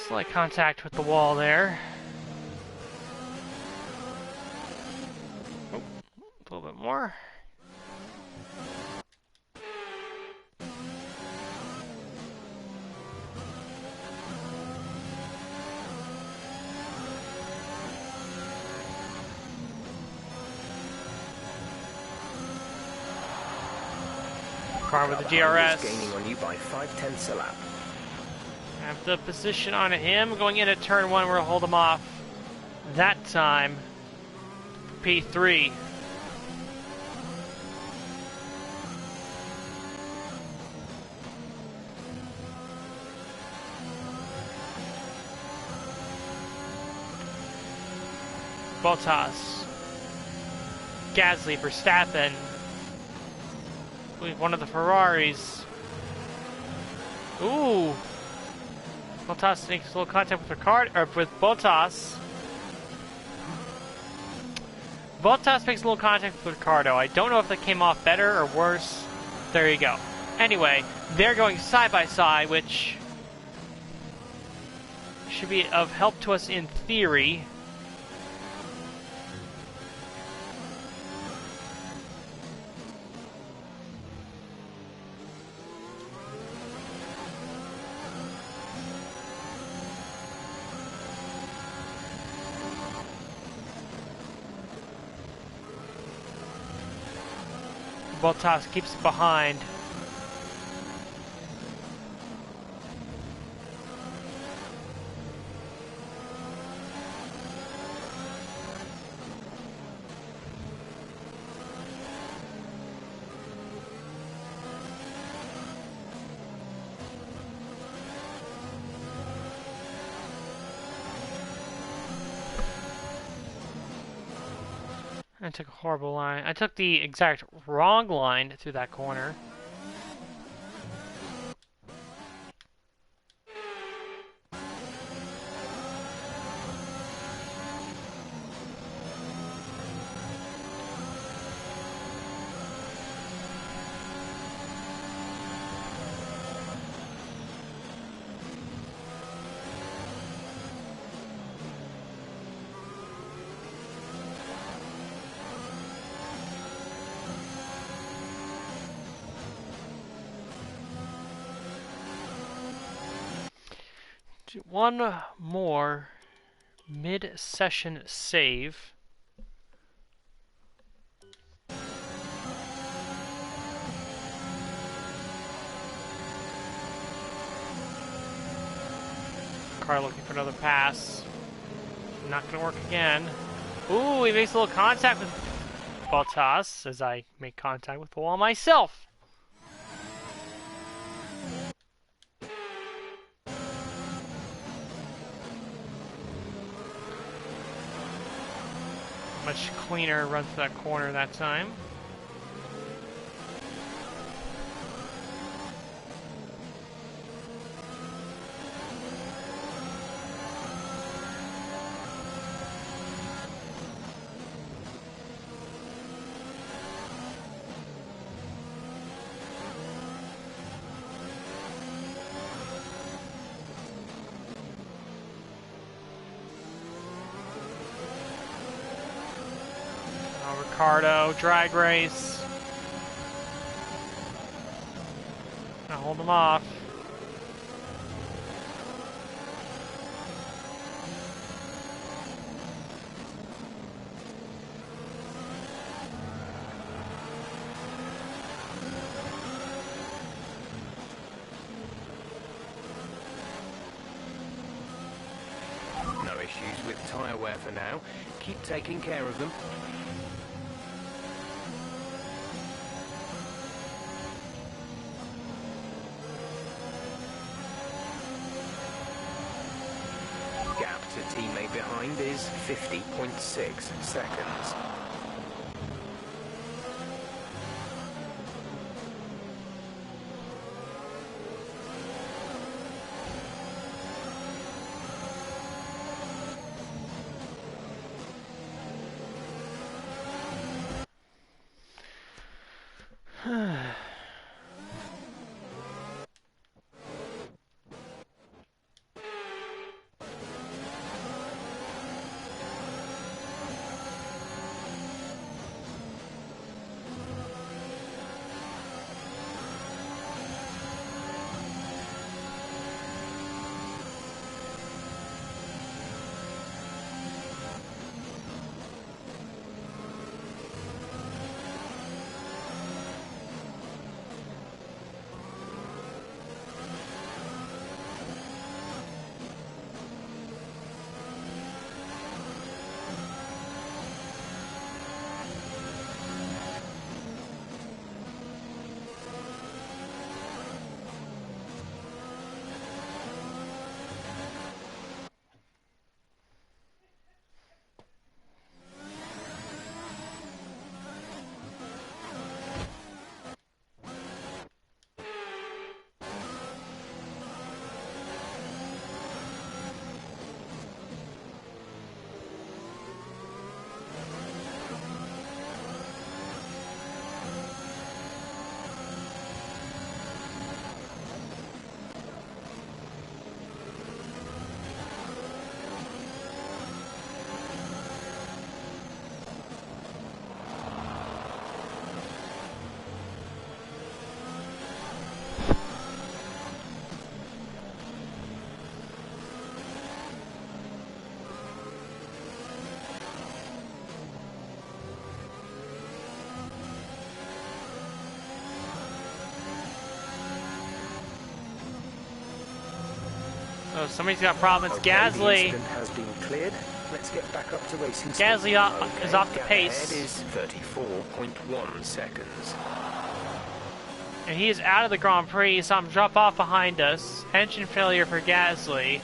S1: Slight contact with the wall there. Oh, a little bit more. Car with the DRS.
S4: Gaining on you by 5/10 a lap.
S1: Have the position on him. Going in at turn 1, we'll hold him off. That time, P3. Bottas. Gasly, Verstappen. One of the Ferraris. Ooh. Bottas makes a little contact with Bottas. Bottas makes a little contact with Ricardo. I don't know if that came off better or worse. There you go. Anyway, they're going side by side, which should be of help to us in theory. Bottas keeps it behind. I took a horrible line. I took the exact wrong line through that corner. Do one more mid-session save. Car looking for another pass. Not going to work again. Ooh, he makes a little contact with Bottas as I make contact with the wall myself. Much cleaner run through that corner that time. Ricardo, drag race. Now hold them off.
S4: No issues with tyre wear for now. Keep taking care of them. Teammate behind is 50.6 seconds.
S1: Oh, somebody's got problems.
S4: Okay, the
S1: Gasly.
S4: incident has been cleared. Let's get back up to racing speed.
S1: Gasly is off the
S4: gap
S1: pace.
S4: ahead is 34.1 seconds.
S1: And he is out of the Grand Prix. Saw him drop off behind us. Engine failure for Gasly.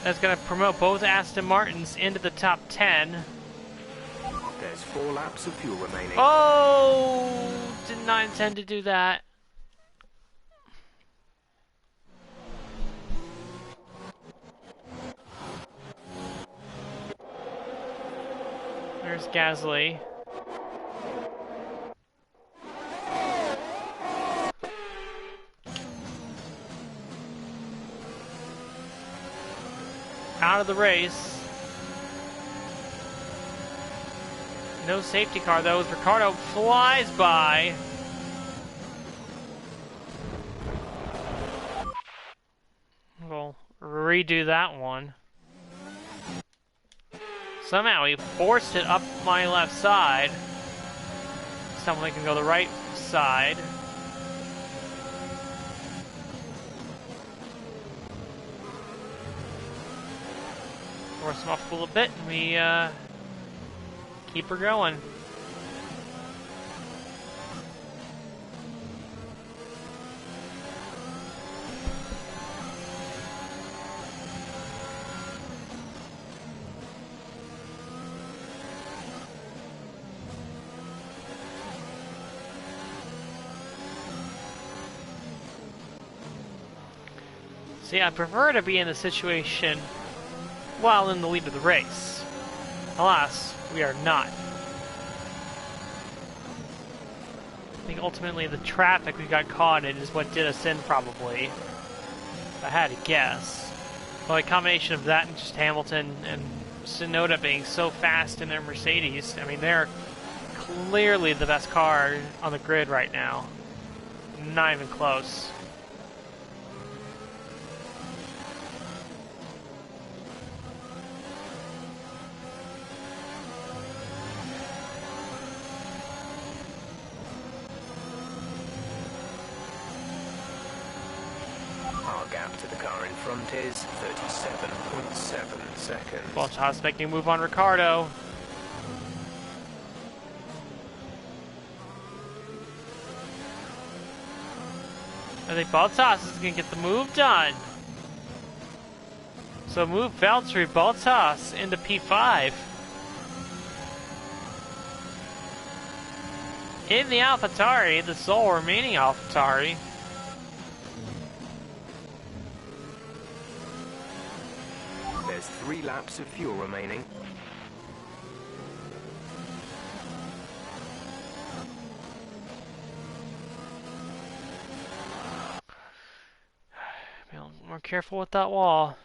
S1: That's going to promote both Aston Martins into the top 10.
S4: There's 4 laps of fuel remaining.
S1: Oh! Did not intend to do that. There's Gasly. Out of the race. No safety car though, as Ricciardo flies by. We'll redo that one. Somehow he forced it up my left side. Someone can go the right side. Force him off a little bit, and we keep her going. See, I prefer to be in the situation while in the lead of the race. Alas, we are not. I think ultimately the traffic we got caught in is what did us in, probably. If I had to guess. Well, a combination of that and just Hamilton and Tsunoda being so fast in their Mercedes. I mean, they're clearly the best car on the grid right now. Not even close.
S4: Gap to the car in front is 37.7 seconds.
S1: Bottas making a move on Ricciardo. I think Bottas is going to get the move done. So move Valtteri Bottas into P5. In the AlphaTauri, the sole remaining AlphaTauri.
S4: There's 3 laps of fuel remaining.
S1: Be a little more careful with that wall.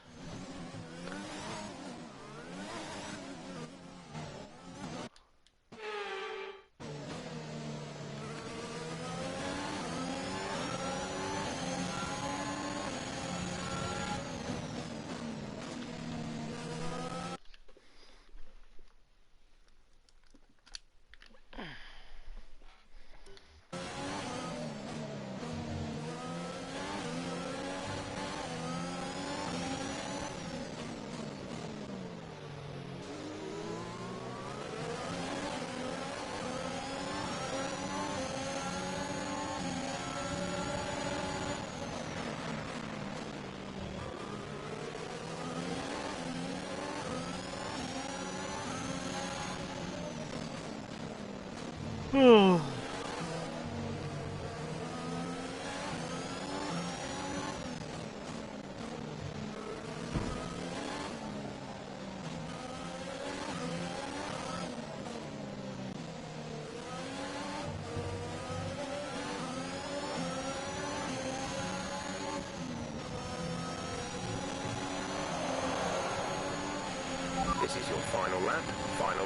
S4: This is your final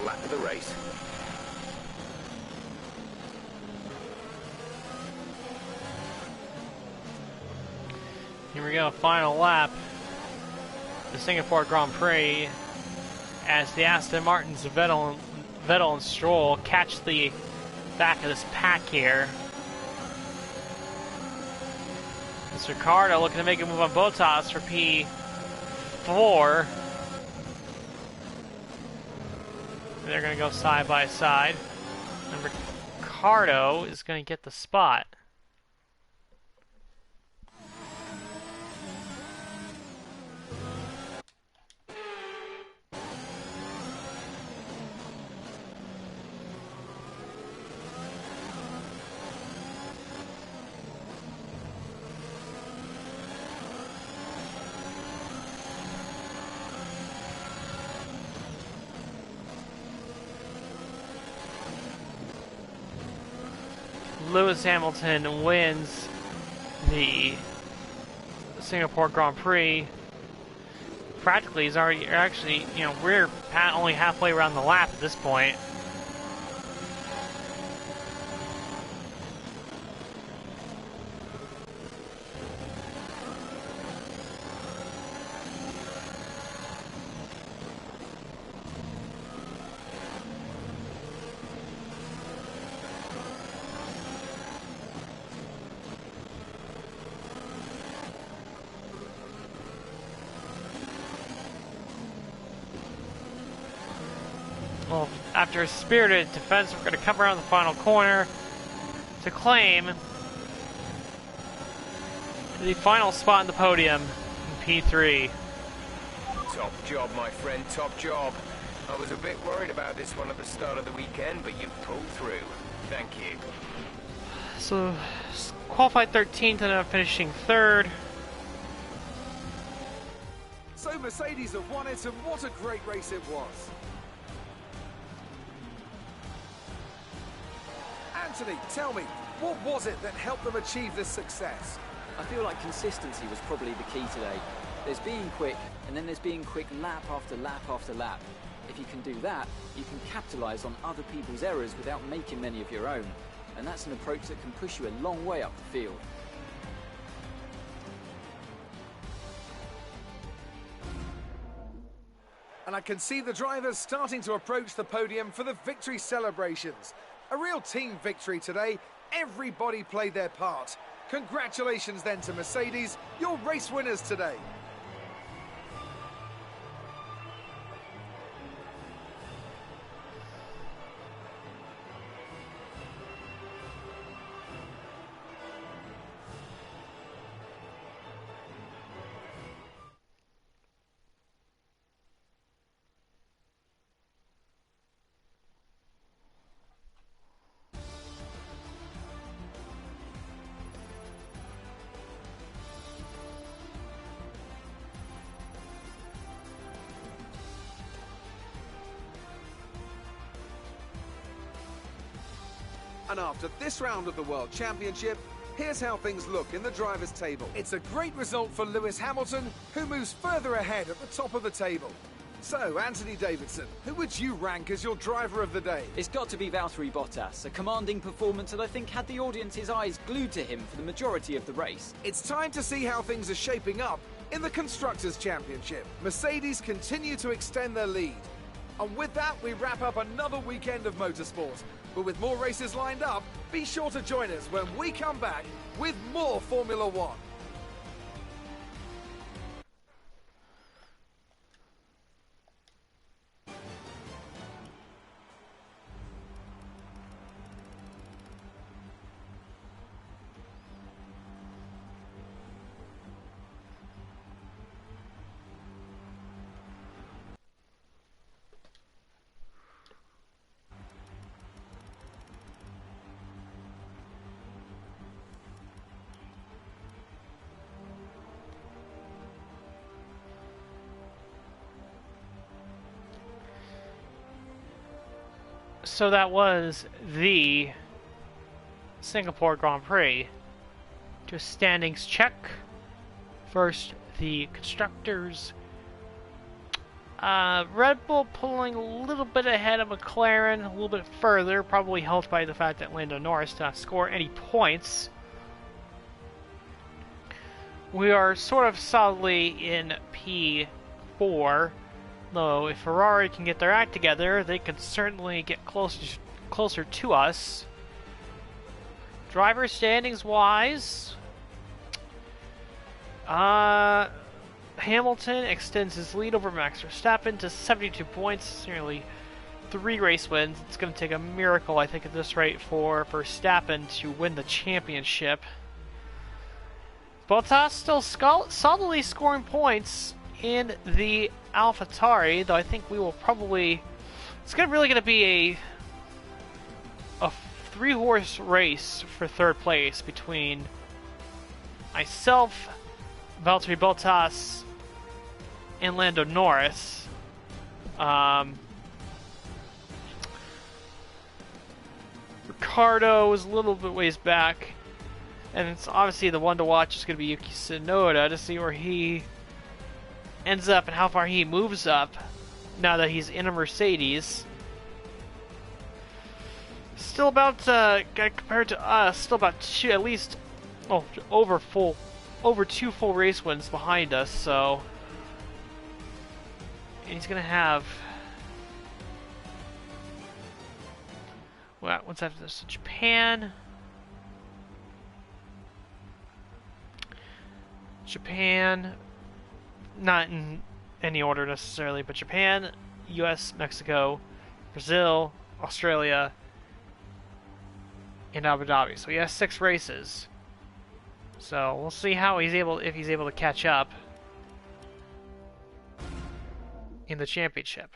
S4: lap of the race.
S1: Here we go, final lap. The Singapore Grand Prix, as the Aston Martins, Vettel and Stroll catch the back of this pack here. Mr. Ricardo looking to make a move on Bottas for P4. They're going to go side by side. And Ricardo is going to get the spot. Lewis Hamilton wins the Singapore Grand Prix. Practically, he's already actually, we're only halfway around the lap at this point. Well, after a spirited defense, we're going to come around the final corner to claim the final spot on the podium in P3.
S4: Top job, my friend, top job. I was a bit worried about this one at the start of the weekend, but you pulled through. Thank you.
S1: So, qualified 13th and then finishing 3rd.
S2: So Mercedes have won it, and what a great race it was. Anthony, tell me, what was it that helped them achieve this success?
S3: I feel like consistency was probably the key today. There's being quick, and then there's being quick lap after lap after lap. If you can do that, you can capitalise on other people's errors without making many of your own. And that's an approach that can push you a long way up the field.
S2: And I can see the drivers starting to approach the podium for the victory celebrations. A real team victory today. Everybody played their part. Congratulations then to Mercedes, your race winners today. And after this round of the World Championship, here's how things look in the drivers' table. It's a great result for Lewis Hamilton, who moves further ahead at the top of the table. So, Anthony Davidson, who would you rank as your driver of the day?
S3: It's got to be Valtteri Bottas, a commanding performance that I think had the audience's eyes glued to him for the majority of the race.
S2: It's time to see how things are shaping up in the Constructors' Championship. Mercedes continue to extend their lead. And with that, we wrap up another weekend of motorsport. But with more races lined up, be sure to join us when we come back with more Formula One.
S1: So that was the Singapore Grand Prix. Just standings check. First, the constructors. Red Bull pulling a little bit ahead of McLaren, a little bit further, probably helped by the fact that Lando Norris did not score any points. We are sort of solidly in P4. Though, if Ferrari can get their act together, they could certainly get closer to us. Driver standings wise, Uh, Hamilton extends his lead over Max Verstappen to 72 points, nearly 3 race wins. It's going to take a miracle, I think, at this rate for Verstappen to win the championship. Bottas still solidly scoring points in the AlphaTauri, though I think we will probably... It's really going to be a 3-horse race for 3rd place between myself, Valtteri Bottas, and Lando Norris. Ricardo is a little bit ways back, and it's obviously the one to watch is going to be Yuki Tsunoda to see where he ends up and how far he moves up now that he's in a Mercedes. Still about compared to us, still about two, at least over 2 full race wins behind us. So, and he's gonna have. Well, what's after this? Japan. Not in any order necessarily, but Japan, US, Mexico, Brazil, Australia, and Abu Dhabi. So he has 6 races. So we'll see how if he's able to catch up in the championship.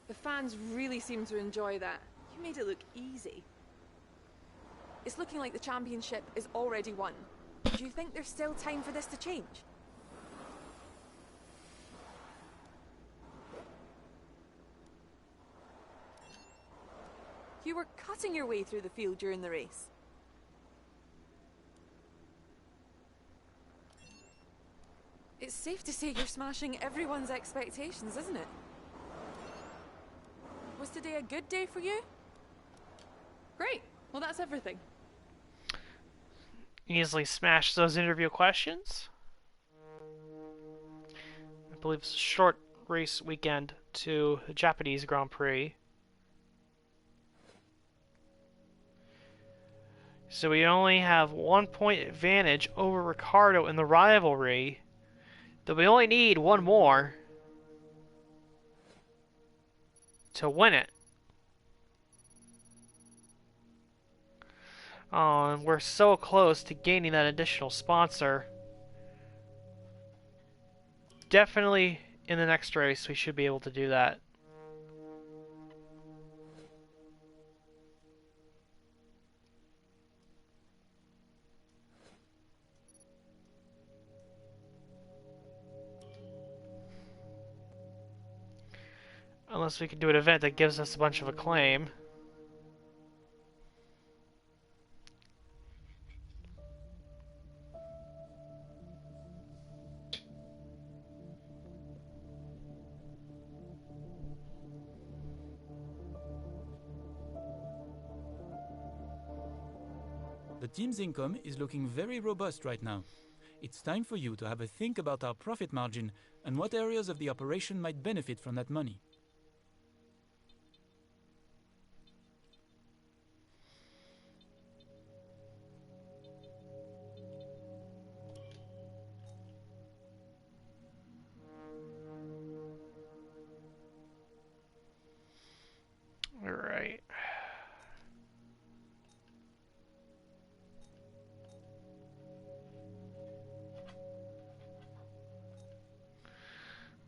S5: The fans really seem to enjoy that. You made it look easy. It's looking like the championship is already won. Do you think there's still time for this to change? You were cutting your way through the field during the race. It's safe to say you're smashing everyone's expectations, isn't it? Was today a good day for you? Great. Well, that's everything.
S1: Easily smash those interview questions. I believe it's a short race weekend to the Japanese Grand Prix. So we only have 1 point advantage over Ricardo in the rivalry. Though we only need 1 more to win it. Oh, and we're so close to gaining that additional sponsor. Definitely in the next race we should be able to do that. Unless we can do an event that gives us a bunch of acclaim.
S6: The team's income is looking very robust right now. It's time for you to have a think about our profit margin and what areas of the operation might benefit from that money.
S1: All right.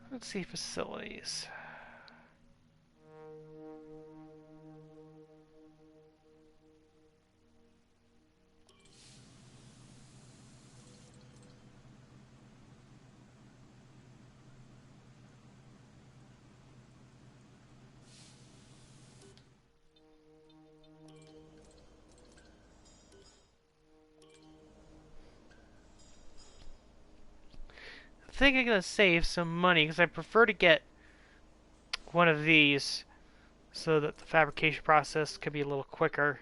S1: Let's see facilities. I think I'm gonna save some money because I prefer to get one of these so that the fabrication process could be a little quicker.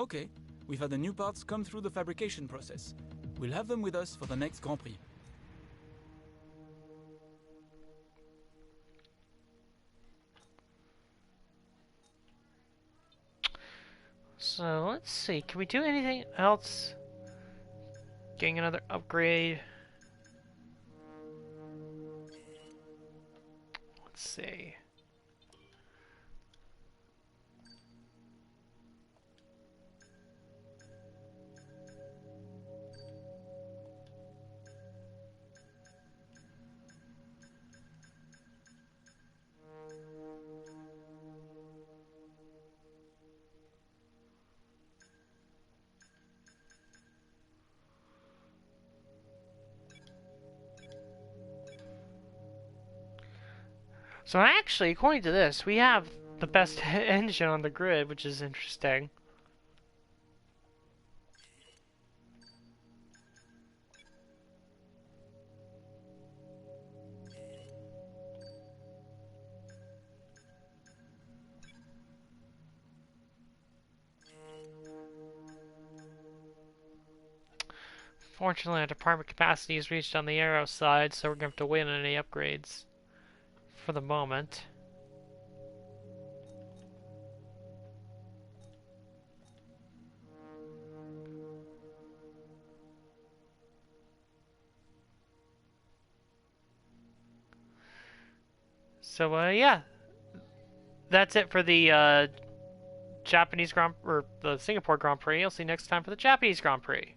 S6: Okay, we've had the new parts come through the fabrication process. We'll have them with us for the next Grand Prix.
S1: So let's see, can we do anything else? Getting another upgrade. Let's see. So actually, according to this, we have the best engine on the grid, which is interesting. Fortunately, our department capacity is reached on the aero side, so we're going to have to wait on any upgrades for the moment. So, yeah, that's it for the Japanese Grand or the Singapore Grand Prix. I'll see you next time for the Japanese Grand Prix.